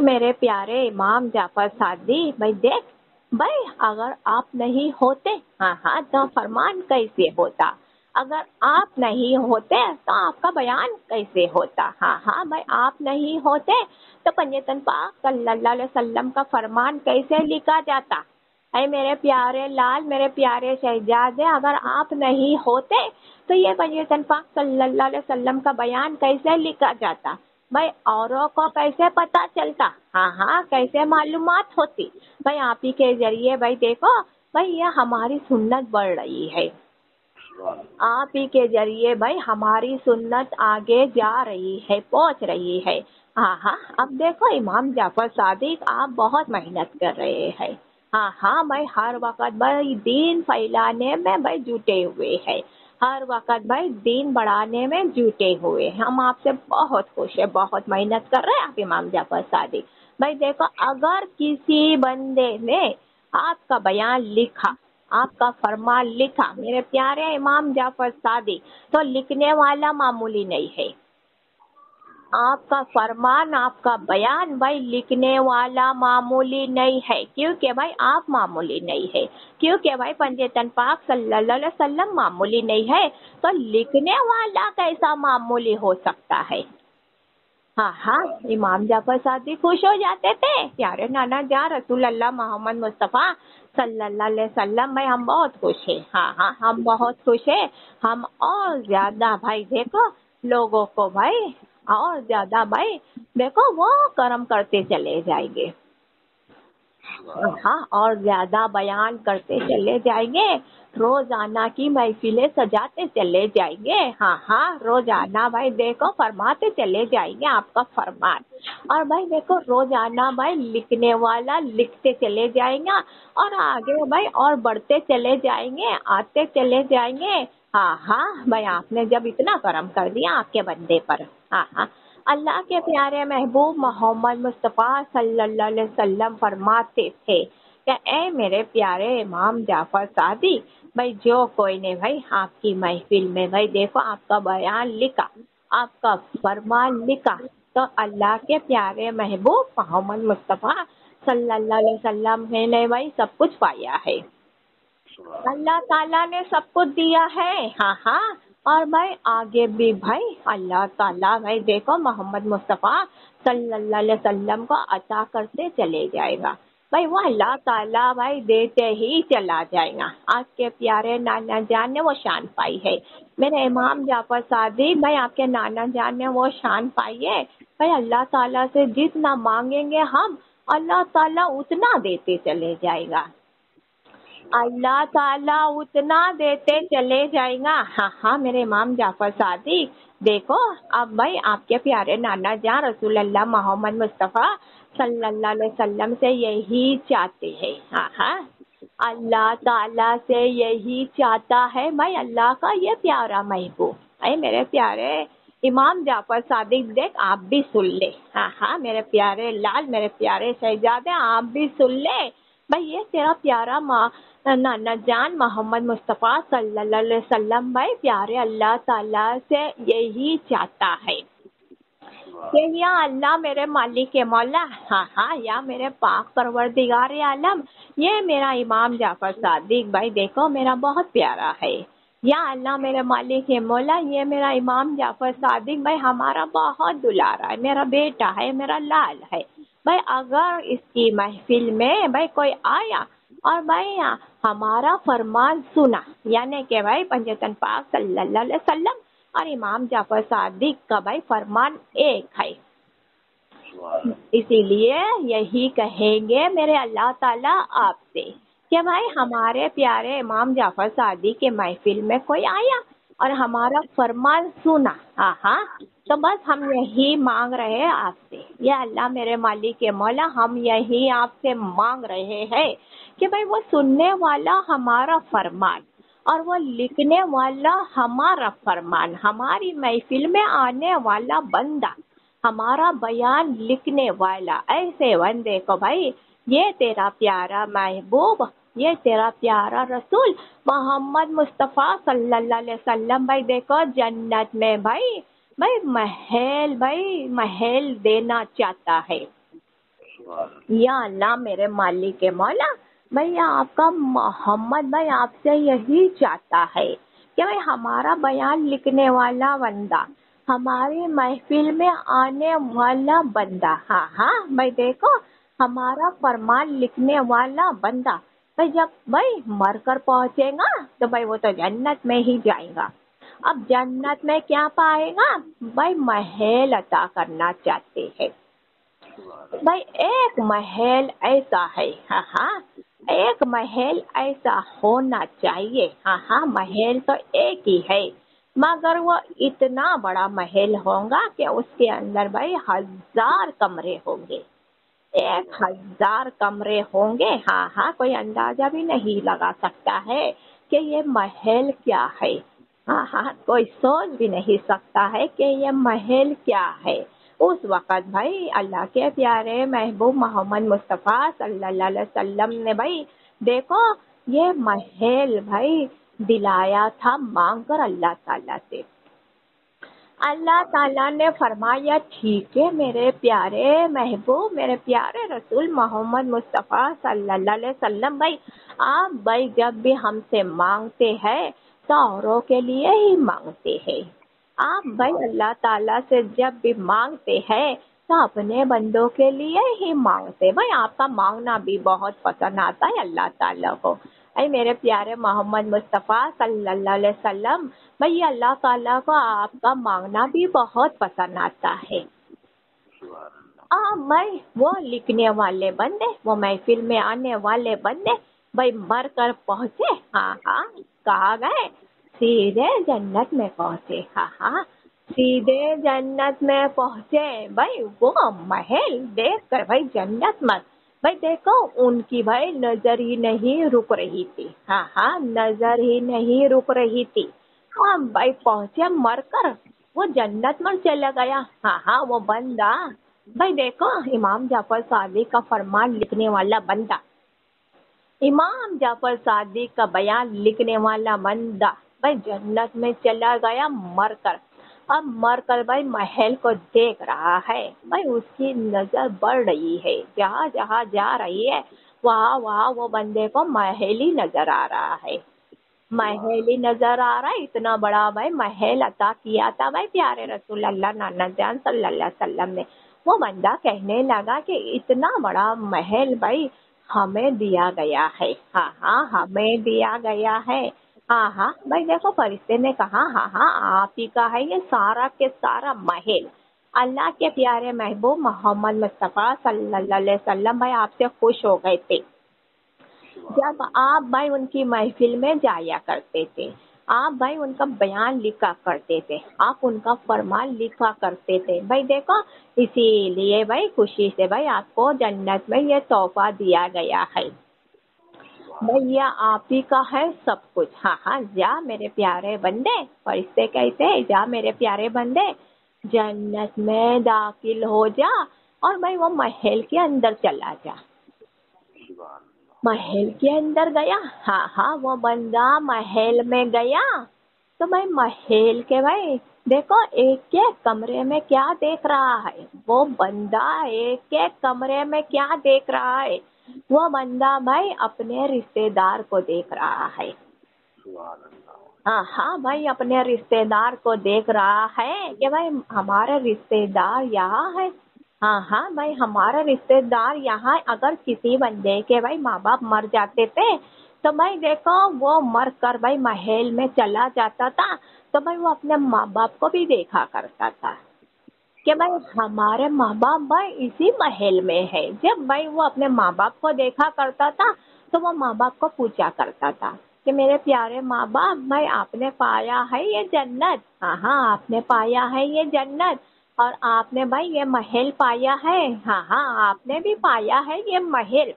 میرے پیارے امام جعفر صادق بھائی دیکھ بھائی اگر آپ نہیں ہوتے ہاں تو فرمان کیسے ہوتا، اگر آپ نہیں ہوتے تو آپ کا بیان کیسے ہوتا، ہاں بھائی آپ نہیں ہوتے تو پنجتن پاک صلی اللہ علیہ وسلم کا فرمان کیسے لکھا جاتا، اے میرے پیارے لال، میرے پیارے شہزادے، اگر آپ نہیں ہوتے تو یہ پنجتن پاک صلی اللہ علیہ وسلم کا بیان کیسے لکھا جاتا؟ بھائی اوروں کو کیسے پتا چلتا؟ ہاں کیسے معلومات ہوتی؟ بھائی آپ ہی کے ذریعے بھائی دیکھو بھائی یہ ہماری سنت بڑھ رہی ہے، آپ ہی کے ذریعے بھائی ہماری سنت آگے جا رہی ہے، پہنچ رہی ہے۔ ہاں اب دیکھو امام جعفر صادق آپ بہت محنت کر رہے ہیں، ہاں بھائی ہر وقت بھائی دین پھیلانے میں بھائی جٹے ہوئے ہیں، ہر وقت بھائی دین بڑھانے میں جٹے ہوئے ہیں۔ ہم آپ سے بہت خوش ہیں، بہت محنت کر رہے ہیں آپ امام جعفر صادق۔ بھائی دیکھو اگر کسی بندے نے آپ کا بیان لکھا، آپ کا فرمان لکھا میرے پیارے امام جعفر صادق، تو لکھنے والا معمولی نہیں ہے، آپ کا فرمان، آپ کا بیان بھائی لکھنے والا معمولی نہیں ہے، کیونکہ بھائی آپ معمولی نہیں ہے، کیونکہ بھائی پنجتن پاک صلی اللہ علیہ وسلم معمولی نہیں ہے، تو لکھنے والا کیسا معمولی ہو سکتا ہے؟ ہاں امام جعفر صادق خوش ہو جاتے تھے، پیارے نانا جان رسول اللہ محمد مصطفیٰ صلی اللہ علیہ وسلم، بھائی ہم بہت خوش ہیں، ہاں ہم بہت خوش ہیں، ہم اور زیادہ بھائی دیکھو لوگوں کو بھائی اور زیادہ بھائی دیکھو وہ کرم کرتے چلے جائیں گے، ہاں اور زیادہ بیان کرتے چلے جائیں گے، روزانہ کی محفلیں سجاتے چلے جائیں گے، ہاں روزانہ بھائی دیکھو فرماتے چلے جائیں گے آپ کا فرمان، اور بھائی دیکھو روزانہ بھائی لکھنے والا لکھتے چلے جائیں گا، اور آگے بھائی اور بڑھتے چلے جائیں گے، آتے چلے جائیں گے، ہاں بھائی آپ نے جب اتنا کرم کر دیا آپ کے بندے پر، ہاں اللہ کے پیارے محبوب محمد مصطفیٰ صلی اللہ علیہ وسلم فرماتے تھے کہ اے میرے پیارے امام جعفر صادق، بھائی جو کوئی نے بھائی آپ کی محفل میں بھائی دیکھو آپ کا بیان لکھا، آپ کا فرمان لکھا، تو اللہ کے پیارے محبوب محمد مصطفیٰ صلی اللہ علیہ وسلم نے بھائی سب کچھ پایا ہے، اللہ تعالیٰ نے سب کچھ دیا ہے، ہاں اور بھائی آگے بھی بھائی اللہ تعالیٰ بھائی دیکھو محمد مصطفیٰ صلی اللہ علیہ وسلم کو عطا کرتے چلے جائے گا، بھائی وہ اللہ تعالیٰ بھائی دیتے ہی چلا جائے گا۔ آج کے پیارے نانا جان نے وہ شان پائی ہے، میرے امام جعفر صادق بھائی آپ کے نانا جان نے وہ شان پائی ہے، بھائی اللہ تعالیٰ سے جتنا مانگیں گے ہم اللہ تعالیٰ اتنا دیتے چلے جائے گا، اللہ تعالیٰ اتنا دیتے چلے جائے گا، ہاں میرے امام جعفر صادق دیکھو اب بھائی آپ کے پیارے نانا جان رسول اللہ محمد مصطفیٰ صلی اللہ علیہ وسلم سے یہی چاہتے ہیں، ہاں اللہ تعالیٰ سے یہی چاہتا ہے بھائی اللہ کا یہ پیارا محبوب، اے میرے پیارے امام جعفر صادق دیکھ آپ بھی سن لے، ہاں میرے پیارے لال، میرے پیارے شہزادے آپ بھی سن لے، بھائی یہ تیرا پیارا نانا جان محمد مصطفیٰ صلی اللہ علیہ وسلم بھائی پیارے اللہ تعالیٰ سے یہی چاہتا ہے کہ یا اللہ میرے مالک مولا، ہاں یا میرے پاک پروردگار عالم، یہ میرا امام جعفر صادق بھائی دیکھو میرا بہت پیارا ہے، یا اللہ میرے مالک مولا یہ میرا امام جعفر صادق بھائی ہمارا بہت دلارا ہے، میرا بیٹا ہے، میرا لال ہے، بھائی اگر اس کی محفل میں بھائی کوئی آیا اور بھائی ہمارا فرمان سنا، یعنی کہ بھائی پنجتن پاک صلی اللہ علیہ وسلم اور امام جعفر صادق کا بھائی فرمان ایک ہے، اسی لیے یہی کہیں گے میرے اللہ تعالیٰ آپ سے کہ بھائی ہمارے پیارے امام جعفر صادق کے محفل میں کوئی آیا اور ہمارا فرمان سنا، ہاں تو بس ہم یہی مانگ رہے ہیں آپ سے، یا اللہ میرے مالک کے مولا ہم یہی آپ سے مانگ رہے ہیں کہ بھائی وہ سننے والا ہمارا فرمان اور وہ لکھنے والا ہمارا فرمان، ہماری محفل میں آنے والا بندہ، ہمارا بیان لکھنے والا، ایسے بندے کو بھائی یہ تیرا پیارا محبوب، یہ تیرا پیارا رسول محمد مصطفیٰ صلی اللہ علیہ وسلم بھائی دیکھو جنت میں بھائی محل دینا چاہتا ہے، یا اللہ میرے مالک کے مولا بھائی آپ کا محمد بھائی آپ سے یہی چاہتا ہے کہ بھائی ہمارا بیان لکھنے والا بندہ، ہماری محفل میں آنے والا بندہ، ہاں بھائی دیکھو ہمارا فرمان لکھنے والا بندہ بھائی جب بھائی مر کر پہنچے گا تو بھائی وہ تو جنت میں ہی جائے گا. اب جنت میں کیا پائے گا؟ بھائی محل عطا کرنا چاہتے ہیں. بھائی ایک محل ایسا ہے، ہاں ہاں ایک محل ایسا ہونا چاہیے. ہاں ہاں محل تو ایک ہی ہے، مگر وہ اتنا بڑا محل ہوگا کہ اس کے اندر بھائی 1000 کمرے ہوں گے. 1000 کمرے ہوں گے. ہاں ہاں کوئی اندازہ بھی نہیں لگا سکتا ہے کہ یہ محل کیا ہے. ہاں ہاں کوئی سوچ بھی نہیں سکتا ہے کہ یہ محل کیا ہے. اس وقت بھائی اللہ کے پیارے محبوب محمد مصطفیٰ صلی اللہ علیہ وسلم نے بھائی دیکھو یہ محل بھائی دلایا تھا مانگ کر اللہ تعالیٰ سے. اللہ تعالیٰ نے فرمایا ٹھیک ہے میرے پیارے محبوب میرے پیارے رسول محمد مصطفیٰ صلی اللہ علیہ وسلم، بھائی آپ بھائی جب بھی ہم سے مانگتے ہیں تو اوروں کے لیے ہی مانگتے ہیں. آپ بھائی اللہ تعالیٰ سے جب بھی مانگتے ہیں تو اپنے بندوں کے لیے ہی مانگتے. بھائی آپ کا مانگنا بھی بہت پسند آتا ہے اللہ تعالیٰ کو. اے میرے پیارے محمد مصطفیٰ صلی اللہ علیہ وسلم، بھائی اللہ تعالیٰ کو آپ کا مانگنا بھی بہت پسند آتا ہے. بھائی وہ لکھنے والے بندے، وہ محفل میں آنے والے بندے بھائی مر کر پہنچے. ہاں ہاں کہا گئے سیدھے جنت میں پہنچے. ہاں ہاں سیدھے جنت میں پہنچے. بھائی وہ محل دیکھ کر بھائی جنت میں بھائی دیکھو ان کی بھائی نظر ہی نہیں رک رہی تھی. ہاں ہاں نظر ہی نہیں رک رہی تھی. ہاں بھائی پہنچے مر کر وہ جنت میں چلا گیا. ہاں ہاں وہ بندہ بھائی دیکھو امام جعفر صادق کا فرمان لکھنے والا بندہ، امام جعفر صادق کا بیان لکھنے والا بندہ بھائی جنت میں چلا گیا مر کر. اب مر کر بھائی محل کو دیکھ رہا ہے. بھائی اس کی نظر بڑھ رہی ہے، جہاں جہاں جا رہی ہے وہاں وہاں وہ بندے کو محل ہی نظر آ رہا ہے. محل ہی نظر آ رہا ہے. اتنا بڑا بھائی محل عطا کیا تھا بھائی پیارے رسول اللہ نانا جان صلی اللہ علیہ وسلم نے. وہ بندہ کہنے لگا کہ اتنا بڑا محل بھائی ہمیں دیا گیا ہے. ہاں ہاں ہمیں دیا گیا ہے. ہاں ہاں بھائی دیکھو فرشتے نے کہا ہاں ہاں آپ ہی کا ہے یہ سارا کے سارا محل. اللہ کے پیارے محبوب محمد مصطفیٰ صلی اللہ علیہ وسلم بھائی آپ سے خوش ہو گئے تھے جب آپ بھائی ان کی محفل میں جایا کرتے تھے. آپ بھائی ان کا بیان لکھا کرتے تھے، آپ ان کا فرمان لکھا کرتے تھے. بھائی دیکھو اسی لیے بھائی خوشی سے بھائی آپ کو جنت میں یہ تحفہ دیا گیا ہے. بھائی یہ آپ ہی کا ہے سب کچھ. ہاں ہاں جا میرے پیارے بندے، فرشتے کہتے ہیں جا میرے پیارے بندے جنت میں داخل ہو جا اور بھائی وہ محل کے اندر چلا جا. محل کے اندر گیا. ہاں ہاں وہ بندہ محل میں گیا تو بھائی محل کے بھائی دیکھو ایک ایک کمرے میں کیا دیکھ رہا ہے. وہ بندہ ایک ایک کمرے میں کیا دیکھ رہا ہے. وہ بندہ بھائی اپنے رشتے دار کو دیکھ رہا ہے. ہاں ہاں بھائی اپنے رشتے دار کو دیکھ رہا ہے کہ بھائی ہمارے رشتے دار یہاں ہے. ہاں ہاں بھائی ہمارے رشتے دار یہاں. اگر کسی بندے کے بھائی ماں باپ مر جاتے تھے تو بھائی دیکھو وہ مر کر بھائی محل میں چلا جاتا تھا تو بھائی وہ اپنے ماں باپ کو بھی دیکھا کرتا تھا کہ بھائی ہمارے ماں باپ بھائی اسی محل میں ہے. جب بھائی وہ اپنے ماں باپ کو دیکھا کرتا تھا تو وہ ماں باپ کو پوچھا کرتا تھا کہ میرے پیارے ماں باپ بھائی آپ نے پایا ہے یہ جنت. ہاں ہاں آپ نے پایا ہے یہ جنت اور آپ نے بھائی یہ محل پایا ہے. ہاں ہاں آپ نے بھی پایا ہے یہ محل.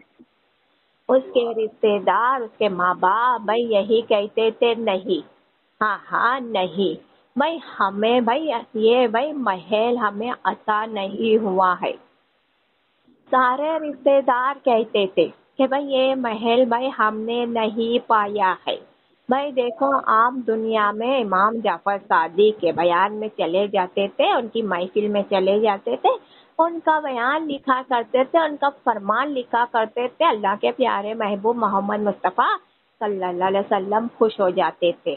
اس کے رشتے دار اس کے ماں باپ بھائی یہی کہتے تھے نہیں. ہاں ہاں نہیں بھائی ہمیں بھائی یہ بھائی محل ہمیں عطا نہیں ہوا ہے. سارے رشتے دار کہتے تھے کہ بھائی یہ محل بھائی ہم نے نہیں پایا ہے. بھائی دیکھو آپ دنیا میں امام جعفر صادق کے بیان میں چلے جاتے تھے، ان کی محفل میں چلے جاتے تھے، ان کا بیان لکھا کرتے تھے، ان کا فرمان لکھا کرتے تھے. اللہ کے پیارے محبوب محمد مصطفیٰ صلی اللہ علیہ وسلم خوش ہو جاتے تھے.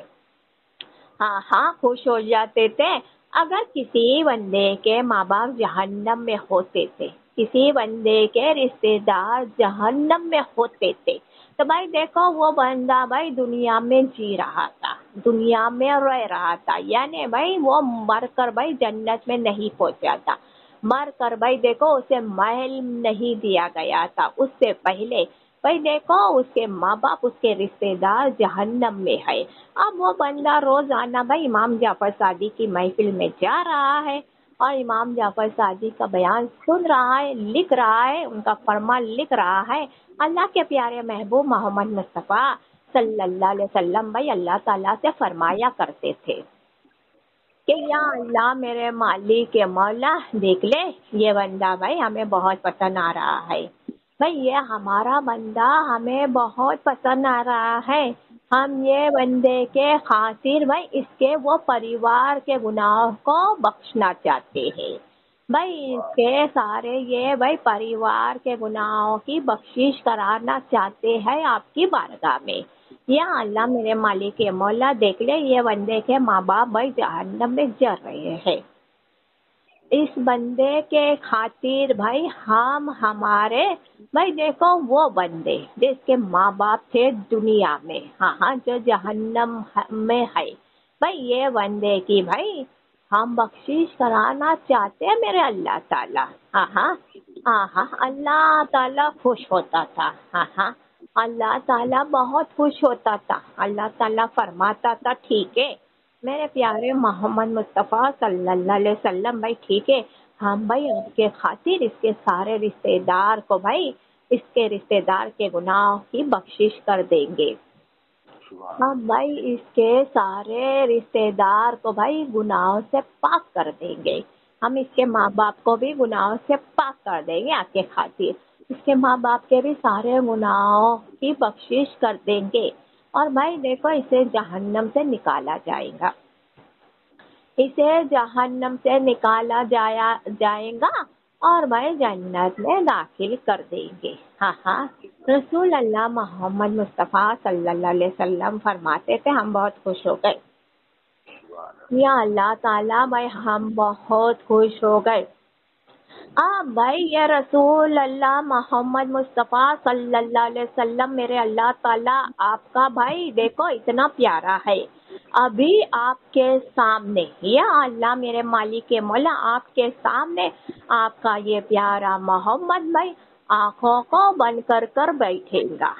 ہاں ہاں خوش ہو جاتے تھے. اگر کسی بندے کے ماں باپ جہنم میں ہوتے تھے، کسی بندے کے رشتے دار جہنم میں ہوتے تھے تو بھائی دیکھو وہ بندہ بھائی دنیا میں جی رہا تھا، دنیا میں رہ رہا تھا، یعنی بھائی وہ مر کر بھائی جنت میں نہیں پہنچا تھا، مر کر بھائی دیکھو اسے محل نہیں دیا گیا تھا، اس سے پہلے بھائی دیکھو اس کے ماں باپ اس کے رشتے دار جہنم میں ہے۔ اب وہ بندہ روزانہ بھائی امام جعفر صادق کی محفل میں جا رہا ہے اور امام جعفر صادق کا بیان سن رہا ہے، لکھ رہا ہے، ان کا فرمان لکھ رہا ہے۔ اللہ کے پیارے محبوب محمد مصطفیٰ صلی اللہ علیہ وسلم بھائی اللہ تعالیٰ سے فرمایا کرتے تھے کہ یا اللہ میرے مالک کے مولا دیکھ لے یہ بندہ بھائی ہمیں بہت پسند آ رہا ہے، بھائی یہ ہمارا بندہ ہمیں بہت پسند آ رہا ہے، ہم یہ بندے کے خاطر بھائی اس کے وہ پریوار کے گناہوں کو بخشنا چاہتے ہیں، بھائی اس کے سارے یہ بھائی پریوار کے گناہوں کی بخشش کرانا چاہتے ہیں آپ کی بارگاہ میں۔ یا اللہ میرے مالک کے مولا دیکھ لے یہ بندے کے ماں باپ بھائی جہنم میں جل رہے ہیں، اس بندے کے خاطر بھائی ہم ہمارے بھائی دیکھو وہ بندے جس کے ماں باپ تھے دنیا میں، ہاں جو جہنم میں ہے، بھائی یہ بندے کی بھائی ہم بخشش کرانا چاہتے ہیں میرے اللہ تعالیٰ۔ ہاں اللہ تعالیٰ خوش ہوتا تھا، اللہ تعالیٰ بہت خوش ہوتا تھا، اللہ تعالیٰ فرماتا تھا ٹھیک ہے میرے پیارے محمد مصطفیٰ صلی اللہ علیہ وسلم بھائی ٹھیک ہے ہم بھائی آپ کے خاطر اس کے سارے رشتے دار کو بھائی اس کے رشتے دار کے گناہ کی بخشش کر دیں گے، ہم بھائی اس کے سارے رشتے دار کو بھائی گناہوں سے پاک کر دیں گے، ہم اس کے ماں باپ کو بھی گناہوں سے پاک کر دیں گے آپ کے خاطر، اس کے ماں باپ کے بھی سارے گناہوں کی بخشش کر دیں گے، اور بھائی دیکھو اسے جہنم سے نکالا جائے گا، اسے جہنم سے نکالا جائے گا اور بھائی جنت میں داخل کر دیں گے۔ رسول اللہ محمد مصطفیٰ صلی اللہ علیہ وسلم فرماتے تھے ہم بہت خوش ہو گئے، یا اللہ تعالیٰ بھائی ہم بہت خوش ہو گئے، بھائی یہ رسول اللہ محمد مصطفیٰ صلی اللہ علیہ وسلم میرے اللہ تعالیٰ آپ کا بھائی دیکھو اتنا پیارا ہے، ابھی آپ کے سامنے یا اللہ میرے مالک کے مولا آپ کے سامنے آپ کا یہ پیارا محمد بھائی آنکھوں کو بند کر بیٹھے گا،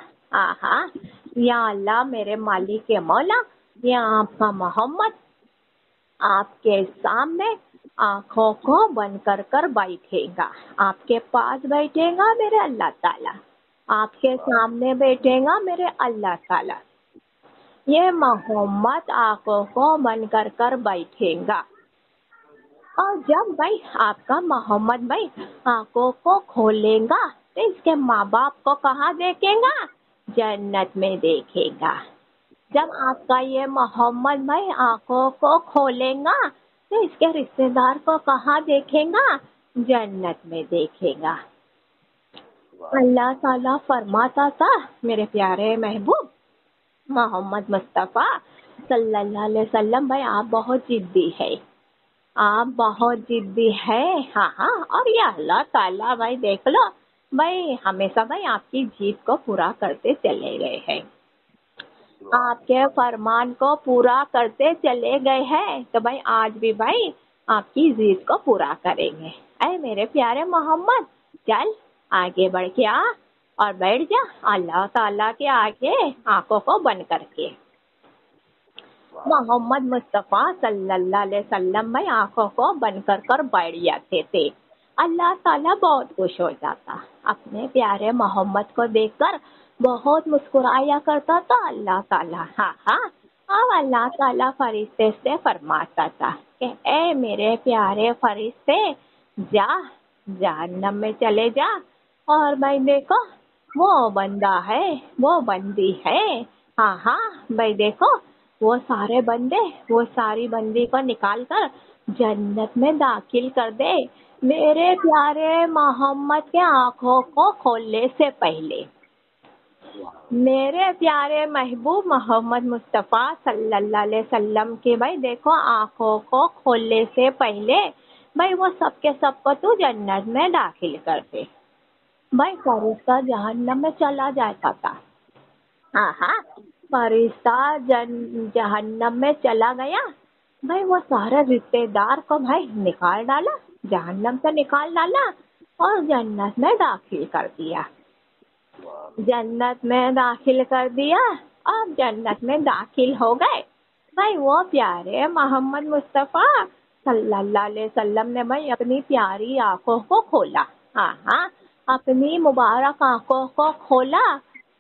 یا اللہ میرے مالک کے مولا یہ آپ کا محمد آپ کے سامنے آنکھوں کو بند کر بیٹھے گا، آپ کے پاس بیٹھے گا میرے اللہ تعالیٰ، آپ کے سامنے بیٹھے گا میرے اللہ تعالیٰ، یہ محمد آنکھوں کو بند کر بیٹھے گا، اور جب بھائی آپ کا محمد بھائی آنکھوں کو کھولے گا تو اس کے ماں باپ کو کہاں دیکھے گا؟ جنت میں دیکھے گا، جب آپ کا یہ محمد بھائی آنکھوں کو کھولے گا تو اس کے رشتے دار کو کہاں دیکھے گا؟ جنت میں دیکھے گا۔ اللہ تعالیٰ فرماتا تھا میرے پیارے محبوب محمد مصطفیٰ صلی اللہ علیہ وسلم بھائی آپ بہت ضدی ہے، آپ بہت ضدی ہے، اور یہ اللہ تعالیٰ بھائی دیکھ لو بھائی ہمیشہ بھائی آپ کی ضد کو پورا کرتے چلے گئے ہیں، آپ کے فرمان کو پورا کرتے چلے گئے ہیں، تو بھائی آج بھی بھائی آپ کی ضد کو پورا کریں گے، اے میرے پیارے محمد چل آگے بڑھ کے آ اور بیٹھ جا اللہ تعالیٰ کے آگے آنکھوں کو بند کر کے۔ محمد مصطفیٰ صلی اللہ علیہ وسلم بھائی آنکھوں کو بند کر بیٹھ جاتے تھے، اللہ تعالیٰ بہت خوش ہو جاتا، اپنے پیارے محمد کو دیکھ کر بہت مسکرایا کرتا تھا اللہ تعالیٰ، اور اللہ تعالیٰ فرشتے سے فرماتا تھا کہ اے میرے پیارے فرشتے جا جہنم میں چلے جا، اور بھائی دیکھو وہ بندہ ہے وہ بندی ہے، بھائی دیکھو وہ سارے بندے وہ ساری بندی کو نکال کر جنت میں داخل کر دے میرے پیارے محمد کے آنکھوں کو کھولنے سے پہلے، میرے پیارے محبوب محمد مصطفیٰ صلی اللہ علیہ وسلم کے بھائی دیکھو آنکھوں کو کھولنے سے پہلے بھائی وہ سب کے سب کو تو جنت میں داخل کر دے، بھائی فرشتہ جہنم میں چلا جاتا تھا، ہاں ہاں فرشتہ جہنم میں چلا گیا بھائی، وہ سارے رشتے دار کو بھائی نکال ڈالا، جہنم سے نکال ڈالا اور جنت میں داخل کر دیا، جنت میں داخل کر دیا۔ اب جنت میں داخل ہو گئے بھائی، وہ پیارے محمد مصطفیٰ صلی اللہ علیہ وسلم نے بھائی اپنی پیاری آنکھوں کو کھولا، ہاں ہاں اپنی مبارک آنکھوں کو کھولا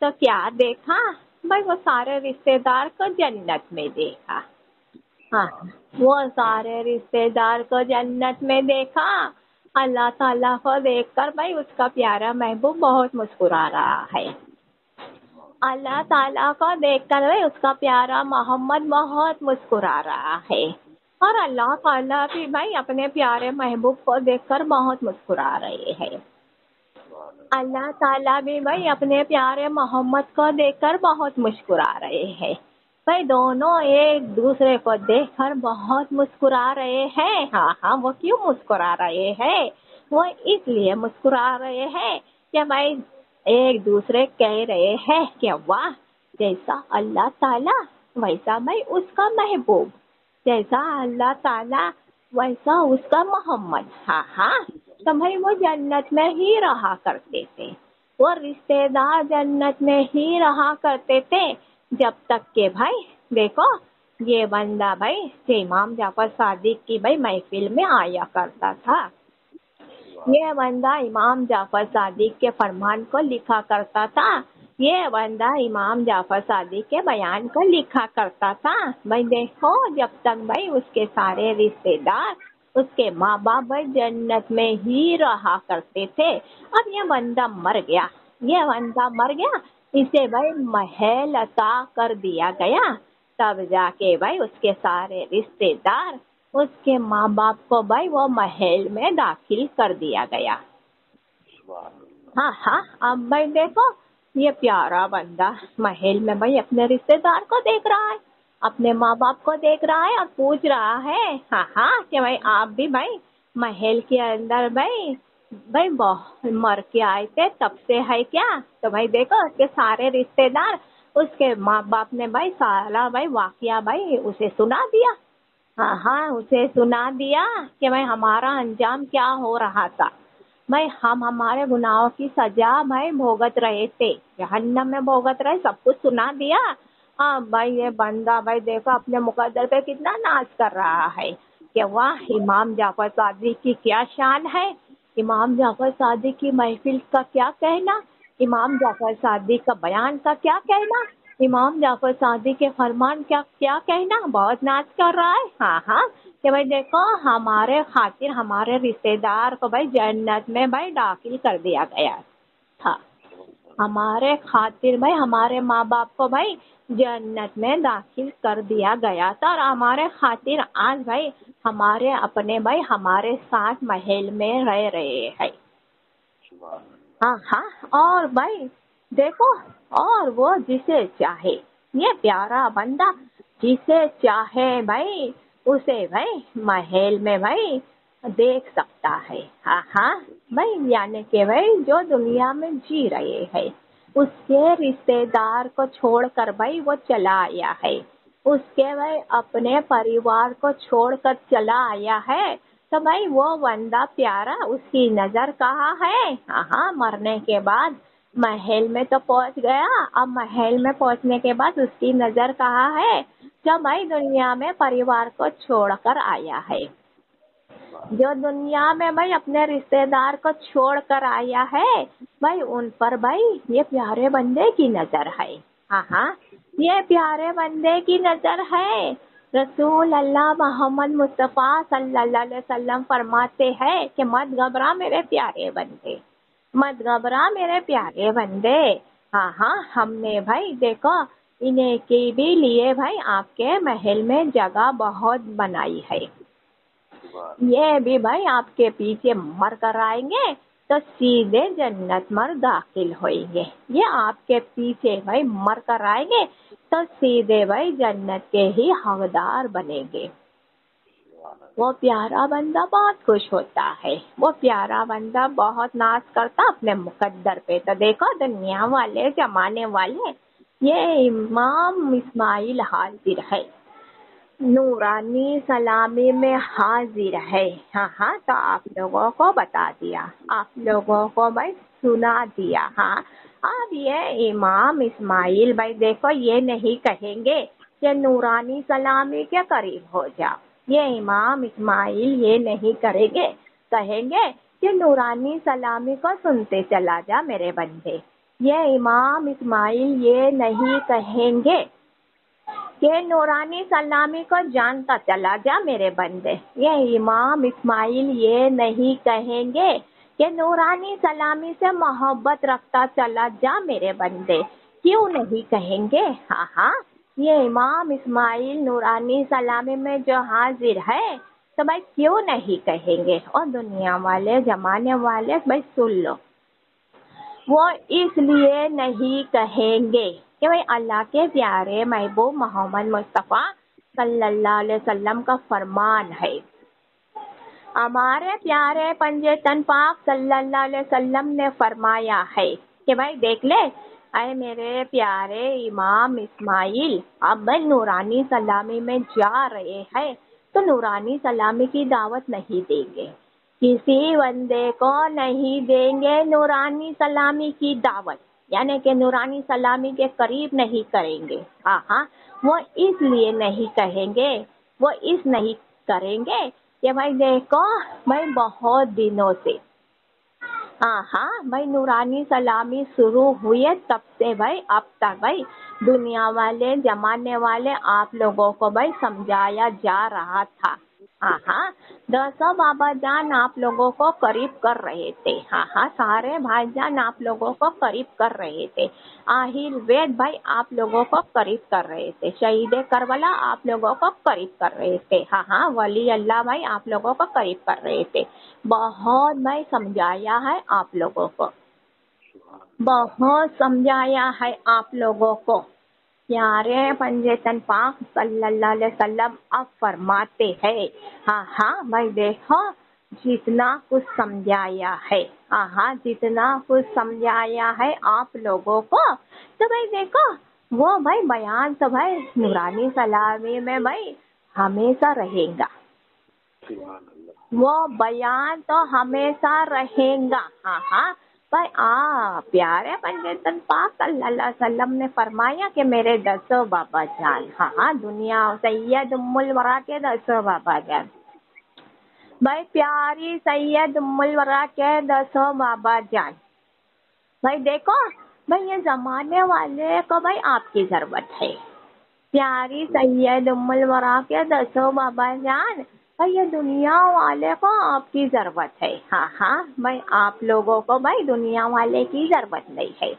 تو کیا دیکھا بھائی، وہ سارے رشتے دار کو جنت میں دیکھا، ہاں وہ سارے رشتے دار کو جنت میں دیکھا۔ اللہ تعالیٰ کو دیکھ کر بھائی اس کا پیارا محبوب بہت مسکرا رہا ہے، اللہ تعالیٰ کو دیکھ کر بھائی اس کا پیارا محمد بہت مسکرا رہا ہے، اور اللہ تعالیٰ بھی بھائی اپنے پیارے محبوب کو دیکھ کر بہت مسکرا رہے ہیں، اللہ تعالیٰ بھی بھائی اپنے پیارے محمد کو دیکھ کر بہت مسکرا رہے ہیں بھائی، دونوں ایک دوسرے کو دیکھ کر بہت مسکرا رہے ہیں۔ ہاں ہاں وہ کیوں مسکرا رہے ہیں؟ وہ اس لیے مسکرا رہے ہیں کہ بھائی ایک دوسرے کہہ رہے ہیں کہ واہ، جیسا اللہ تعالیٰ ویسا بھائی اس کا محبوب، جیسا اللہ تعالیٰ ویسا اس کا محمد۔ ہاں ہاں تو بھائی وہ جنت میں ہی رہا کرتے تھے، وہ رشتے دار جنت میں ہی رہا کرتے تھے، جب تک کہ بھائی دیکھو یہ بندہ بھائی امام جعفر صادق کی بھائی محفل میں آیا کرتا تھا، یہ بندہ امام جعفر صادق کے فرمان کو لکھا کرتا تھا، یہ بندہ امام جعفر صادق کے بیان کو لکھا کرتا تھا بھائی، دیکھو جب تک بھائی اس کے سارے رشتے دار، اس کے ماں باپ بھائی جنت میں ہی رہا کرتے تھے۔ اب یہ بندہ مر گیا، یہ بندہ مر گیا، اسے بھائی محل عطا کر دیا گیا، تب جا کے بھائی اس کے سارے رشتے دار، اس کے ماں باپ کو بھائی وہ محل میں داخل کر دیا گیا۔ ہاں ہاں اب بھائی دیکھو یہ پیارا بندہ محل میں بھائی اپنے رشتے دار کو دیکھ رہا ہے، اپنے ماں باپ کو دیکھ رہا ہے اور پوچھ رہا ہے ہاں ہاں کہ بھائی آپ بھی بھائی محل کے اندر بھائی مر کے آئے تھے تب سے ہے کیا؟ تو بھائی دیکھو اس کے سارے رشتے دار، اس کے ماں باپ نے بھائی سارا بھائی واقعہ بھائی اسے سنا دیا، ہاں ہاں اسے سنا دیا کہ بھائی ہمارا انجام کیا ہو رہا تھا، بھائی ہم ہمارے گناہوں کی سزا بھائی بھوگت رہے تھے، جہنم میں بھوگت رہے، سب کچھ سنا دیا۔ ہاں بھائی یہ بندہ بھائی دیکھو اپنے مقدر پہ کتنا ناز کر رہا ہے کہ واہ امام جعفر صادق کی کیا شان ہے، امام جعفر صادق کی محفل کا کیا کہنا، امام جعفر صادق کا بیان کا کیا کہنا، امام جعفر صادق کے فرمان کیا کہنا، بہت ناز کر رہا ہے۔ ہاں ہاں کہ بھائی دیکھو ہمارے خاطر ہمارے رشتے دار کو بھائی جنت میں بھائی داخل کر دیا گیا تھا، ہمارے خاطر بھائی ہمارے ماں باپ کو بھائی جنت میں داخل کر دیا گیا تھا، اور ہمارے خاطر آج بھائی ہمارے اپنے بھائی ہمارے ساتھ محل میں رہ رہے ہیں۔ ہاں ہاں اور بھائی دیکھو اور وہ جسے چاہے، یہ پیارا بندہ جسے چاہے بھائی اسے بھائی محل میں بھائی دیکھ سکتا ہے۔ ہاں ہاں بھائی یعنی کہ بھائی جو دنیا میں جی رہے ہیں اس کے رشتے دار کو چھوڑ کر بھائی وہ چلا آیا ہے، اس کے بھائی اپنے پریوار کو چھوڑ کر چلا آیا ہے، تو بھائی وہ بندہ پیارا اس کی نظر کہاں ہے؟ ہاں مرنے کے بعد محل میں تو پہنچ گیا، اب محل میں پہنچنے کے بعد اس کی نظر کہاں ہے؟ جو بھائی دنیا میں پریوار کو چھوڑ کر آیا ہے، جو دنیا میں بھائی اپنے رشتے دار کو چھوڑ کر آیا ہے بھائی ان پر بھائی یہ پیارے بندے کی نظر ہے۔ ہاں ہاں یہ پیارے بندے کی نظر ہے۔ رسول اللہ محمد مصطفیٰ صلی اللہ علیہ وسلم فرماتے ہیں کہ مت گھبرا میرے پیارے بندے، مت گھبرا میرے پیارے بندے۔ ہاں ہاں ہم نے بھائی دیکھو انہیں کے بھی لیے بھائی آپ کے محل میں جگہ بہت بنائی ہے، یہ بھی بھائی آپ کے پیچھے مر کر آئیں گے تو سیدھے جنت مر داخل ہوئیں گے، یہ آپ کے پیچھے بھائی مر کر آئیں گے تو سیدھے بھائی جنت کے ہی حقدار بنیں گے۔ وہ پیارا بندہ بہت خوش ہوتا ہے، وہ پیارا بندہ بہت ناز کرتا اپنے مقدر پہ۔ تو دیکھو دنیا والے زمانے والے یہ امام اسماعیل حاضر ہے، نورانی سلامی میں حاضر ہے۔ ہاں ہاں، تو آپ لوگوں کو بتا دیا، آپ لوگوں کو بھائی سنا دیا۔ ہاں، اب یہ امام اسماعیل بھائی دیکھو یہ نہیں کہیں گے کہ نورانی سلامی کے قریب ہو جا، یہ امام اسماعیل یہ نہیں کریں گے، کہیں گے کہ نورانی سلامی کو سنتے چلا جا میرے بندے۔ یہ امام اسماعیل یہ نہیں کہیں گے کہ نورانی سلامی کو جانتا چلا جا میرے بندے۔ یہ امام اسماعیل یہ نہیں کہیں گے کہ نورانی سلامی سے محبت رکھتا چلا جا میرے بندے۔ کیوں نہیں کہیں گے؟ ہاں ہاں، یہ امام اسماعیل نورانی سلامی میں جو حاضر ہے تو بھائی کیوں نہیں کہیں گے؟ اور دنیا والے زمانے والے بھائی سن لو، وہ اس لیے نہیں کہیں گے کہ بھائی اللہ کے پیارے محبوب محمد مصطفیٰ صلی اللہ علیہ وسلم کا فرمان ہے، ہمارے پیارے پنجے تن پاک صلی اللہ علیہ وسلم نے فرمایا ہے کہ بھائی دیکھ لے اے میرے پیارے امام اسماعیل، اب نورانی سلامی میں جا رہے ہیں تو نورانی سلامی کی دعوت نہیں دیں گے، کسی بندے کو نہیں دیں گے نورانی سلامی کی دعوت، یعنی کہ نورانی سلامی کے قریب نہیں کریں گے۔ ہاں ہاں، وہ اس لیے نہیں کہیں گے، وہ اس نہیں کریں گے کہ بھائی دیکھو بھائی بہت دنوں سے، ہاں ہاں بھائی نورانی سلامی شروع ہوئی ہے تب سے بھائی اب تک بھائی دنیا والے زمانے والے آپ لوگوں کو بھائی سمجھایا جا رہا تھا۔ ہاں ہاں، دسوں بابا جان آپ لوگوں کو قریب کر رہے تھے، ہاں ہاں، سارے بھائی جان آپ لوگوں کو قریب کر رہے تھے، آہل وید بھائی آپ لوگوں کو قریب کر رہے تھے، شہید کربلا آپ لوگوں کو قریب کر رہے تھے، ہاں ہاں، ولی اللہ بھائی آپ لوگوں کو قریب کر رہے تھے، بہت بھائی سمجھایا ہے آپ لوگوں کو، بہت سمجھایا ہے آپ لوگوں کو۔ پیارے پنجے تن پاک صلی اللہ علیہ وسلم اب فرماتے ہیں، ہاں ہاں بھائی دیکھو جتنا کچھ سمجھایا ہے، ہاں ہاں جتنا کچھ سمجھایا ہے آپ لوگوں کو تو بھائی دیکھو وہ بھائی بیان تو بھائی نورانی سلامی میں بھائی ہمیشہ رہے گا، وہ بیان تو ہمیشہ رہے گا۔ ہاں ہاں بھائی پیارے پنجتن پاک صلی اللہ علیہ وسلم نے فرمایا کہ میرے 10 بابا جان، ہاں ہاں، دنیا سید ام الورا کے 10 بابا جان، بھائی پیاری سید ام الورا کے 10 بابا جان، بھائی دیکھو بھائی یہ زمانے والے کو بھائی آپ کی ضرورت ہے، پیاری سید ام الورا کے 10 بابا جان، بھائی یہ دنیا والے کو آپ کی ضرورت ہے، ہاں ہاں بھائی آپ لوگوں کو بھائی دنیا والے کی ضرورت نہیں ہے،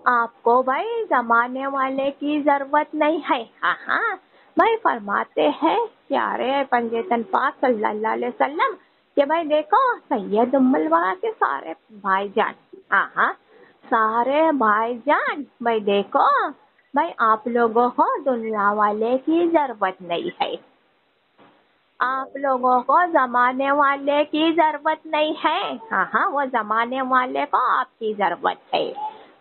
آپ کو بھائی زمانے والے کی ضرورت نہیں ہے، ہاں ہاں بھائی فرماتے ہیں پیارے پنجتن پاک صلی اللہ علیہ وسلم کہ بھائی دیکھو سید ام الورا کے سارے بھائی جان، ہاں ہاں سارے بھائی جان، بھائی دیکھو بھائی آپ لوگوں کو دنیا والے کی ضرورت نہیں ہے، آپ لوگوں کو زمانے والے کی ضرورت نہیں ہے، ہاں ہاں وہ زمانے والے کو آپ کی ضرورت ہے،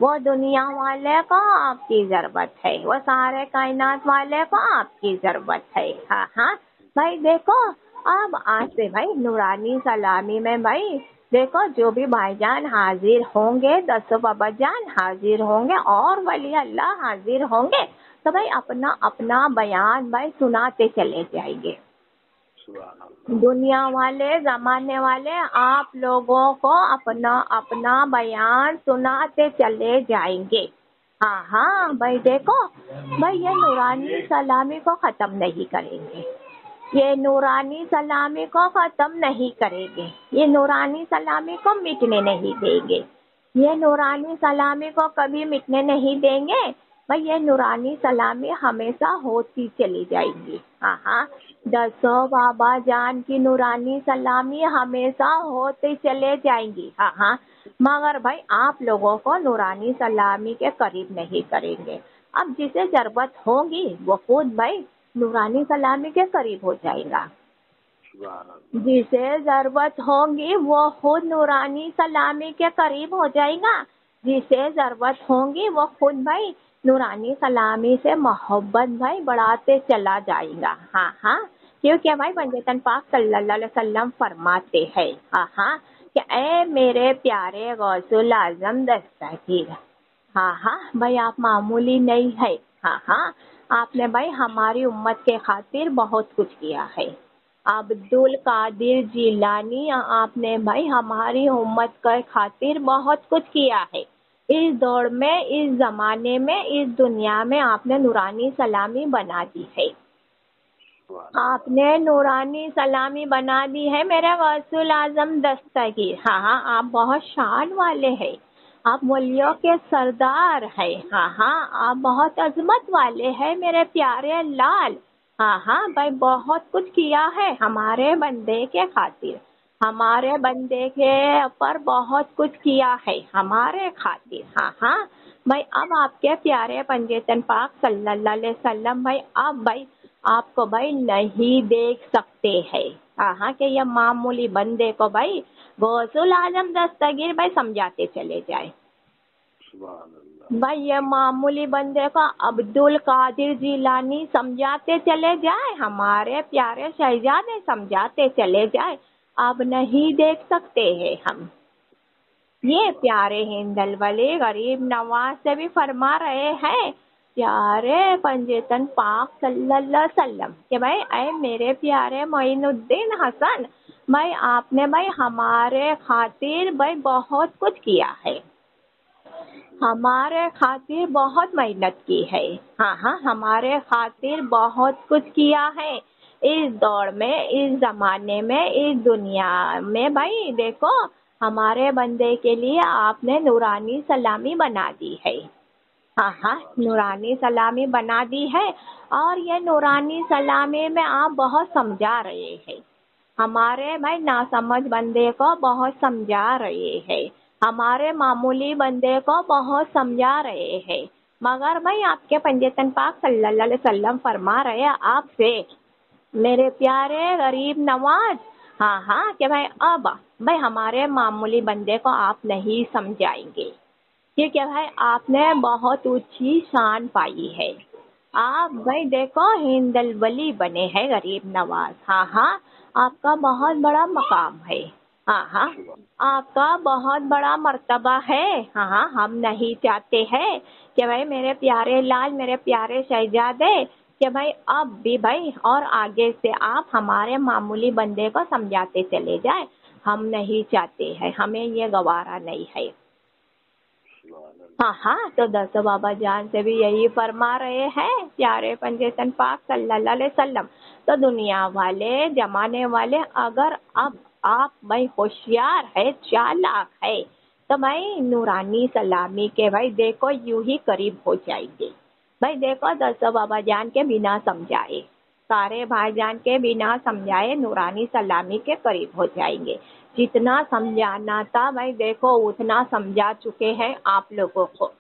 وہ دنیا والے کو آپ کی ضرورت ہے، وہ سارے کائنات والے کو آپ کی ضرورت ہے، ہاں ہاں بھائی دیکھو اب آج سے بھائی نورانی سلامی میں بھائی دیکھو جو بھی بھائی جان حاضر ہوں گے 10 بابا جان حاضر ہوں گے اور ولی اللہ حاضر ہوں گے تو بھائی اپنا اپنا بیان بھائی سناتے چلے جائیں گے، دنیا والے زمانے والے آپ لوگوں کو اپنا اپنا بیان سناتے چلے جائیں گے، ہاں ہاں بھائی دیکھو بھائی یہ نورانی سلامی کو ختم نہیں کریں گے، یہ نورانی سلامی کو ختم نہیں کریں گے، یہ نورانی سلامی کو مٹنے نہیں دیں گے، یہ نورانی سلامی کو کبھی مٹنے نہیں دیں گے، بھائی یہ نورانی سلامی ہمیشہ ہوتی چلی جائے گی، ہاں ہاں 10 بابا جان کی نورانی سلامی ہمیشہ ہوتے چلے جائیں گی، ہاں ہاں مگر بھائی آپ لوگوں کو نورانی سلامی کے قریب نہیں کریں گے، اب جسے ضرورت ہوگی وہ خود بھائی نورانی سلامی کے قریب ہو جائے گا، جسے ضرورت ہوگی وہ خود نورانی سلامی کے قریب ہو جائے گا، جسے ضرورت ہوگی وہ خود بھائی نورانی کلامی سے محبت بھائی بڑھاتے چلا جائے گا. ہاں ہاں کیونکہ بھائی پنجتن پاک صلی اللہ علیہ وسلم فرماتے ہیں ہاں ہاں کہ اے میرے پیارے غوث الاعظم دستگیر. ہاں ہاں بھائی آپ معمولی نہیں ہے. ہاں ہاں آپ نے بھائی ہماری امت کے خاطر بہت کچھ کیا ہے. عبد القادر جیلانی آپ نے بھائی ہماری امت کے خاطر بہت کچھ کیا ہے. اس دور میں اس زمانے میں اس دنیا میں آپ نے نورانی سلامی بنا دی ہے. آپ نے نورانی سلامی بنا دی ہے میرے غوث الاعظم دستگیر. ہاں ہاں آپ بہت شان والے ہیں. آپ ولیوں کے سردار ہیں. ہاں ہاں آپ بہت عظمت والے ہیں میرے پیارے لال. ہاں ہاں بھائی بہت کچھ کیا ہے ہمارے بندے کے خاطر. ہمارے بندے کے اوپر بہت کچھ کیا ہے ہمارے خاطر. ہاں ہاں بھائی اب آپ کے پیارے پنجتن پاک صلی اللہ علیہ وسلم بھائی اب بھائی آپ کو بھائی نہیں دیکھ سکتے ہیں. ہاں کہ یہ معمولی بندے کو بھائی غوث الاعظم دستگیر بھائی سمجھاتے چلے جائے. بھائی یہ معمولی بندے کو عبد القادر جیلانی سمجھاتے چلے جائے. ہمارے پیارے شہزادے سمجھاتے چلے جائے. اب نہیں دیکھ سکتے ہیں ہم. یہ پیارے ہند الولی غریب نواز سے بھی فرما رہے ہیں پیارے پنجتن پاک صلی اللہ علیہ وسلم کہ بھائی اے میرے پیارے معین الدین حسن بھائی آپ نے بھائی ہمارے خاطر بھائی بہت کچھ کیا ہے. ہمارے خاطر بہت محنت کی ہے. ہاں ہاں ہمارے خاطر بہت کچھ کیا ہے. اس دور میں اس زمانے میں اس دنیا میں بھائی دیکھو ہمارے بندے کے لیے آپ نے نورانی سلامی بنا دی ہے. ہاں ہاں نورانی سلامی بنا دی ہے. اور یہ نورانی سلامی میں آپ بہت سمجھا رہے ہیں. ہمارے بھائی ناسمجھ بندے کو بہت سمجھا رہے ہیں. ہمارے معمولی بندے کو بہت سمجھا رہے ہیں. مگر بھائی آپ کے پنجتن پاک صلی اللہ علیہ وسلم فرما رہے ہیں آپ سے میرے پیارے غریب نواز. ہاں ہاں کہ بھائی اب بھائی ہمارے معمولی بندے کو آپ نہیں سمجھائیں گے کیونکہ بھائی آپ نے بہت اونچی شان پائی ہے. آپ بھائی دیکھو ہند الولی بنے ہیں غریب نواز. ہاں ہاں آپ کا بہت بڑا مقام ہے. ہاں ہاں آپ کا بہت بڑا مرتبہ ہے. ہاں ہاں ہم نہیں چاہتے ہیں کہ بھائی میرے پیارے لال میرے پیارے شہزادے کہ بھائی اب بھی بھائی اور آگے سے آپ ہمارے معمولی بندے کو سمجھاتے چلے جائیں. ہم نہیں چاہتے ہیں. ہمیں یہ گوارا نہیں ہے. ہاں ہاں تو دس بابا جان سے بھی یہی فرما رہے ہیں پیارے پنجتن پاک صلی اللہ علیہ وسلم. تو دنیا والے زمانے والے اگر اب آپ بھائی ہوشیار ہے چالاک ہے تو بھائی نورانی سلامی کے بھائی دیکھو یوں ہی قریب ہو جائیں گے. بھائی دیکھو دس بابا جان کے بنا سمجھائے سارے بھائی جان کے بنا سمجھائے نورانی سلامی کے قریب ہو جائیں گے. جتنا سمجھانا تھا بھائی دیکھو اتنا سمجھا چکے ہیں آپ لوگوں کو.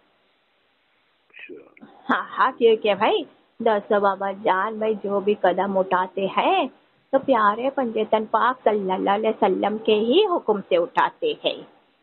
ہاں ہاں کیونکہ بھائی دس بابا جان بھائی جو بھی قدم اٹھاتے ہیں تو پیارے پنجتن پاک صلی اللہ علیہ وسلم کے ہی حکم سے اٹھاتے ہیں.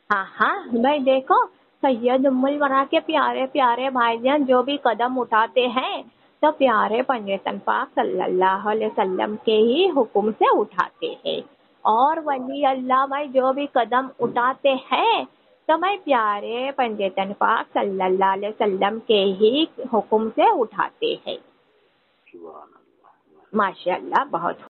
ہاں ہاں بھائی دیکھو سید ام الورا کے پیارے پیارے بھائی جان جو بھی قدم اٹھاتے ہیں تو پیارے پنجتن پاک صلی اللہ علیہ وسلم کے ہی حکم سے اٹھاتے ہیں. اور ولی اللہ بھائی جو بھی قدم اٹھاتے ہیں تو بھائی پیارے پنجتن پاک صلی اللہ علیہ وسلم کے ہی حکم سے اٹھاتے ہیں. ماشاء اللہ بہت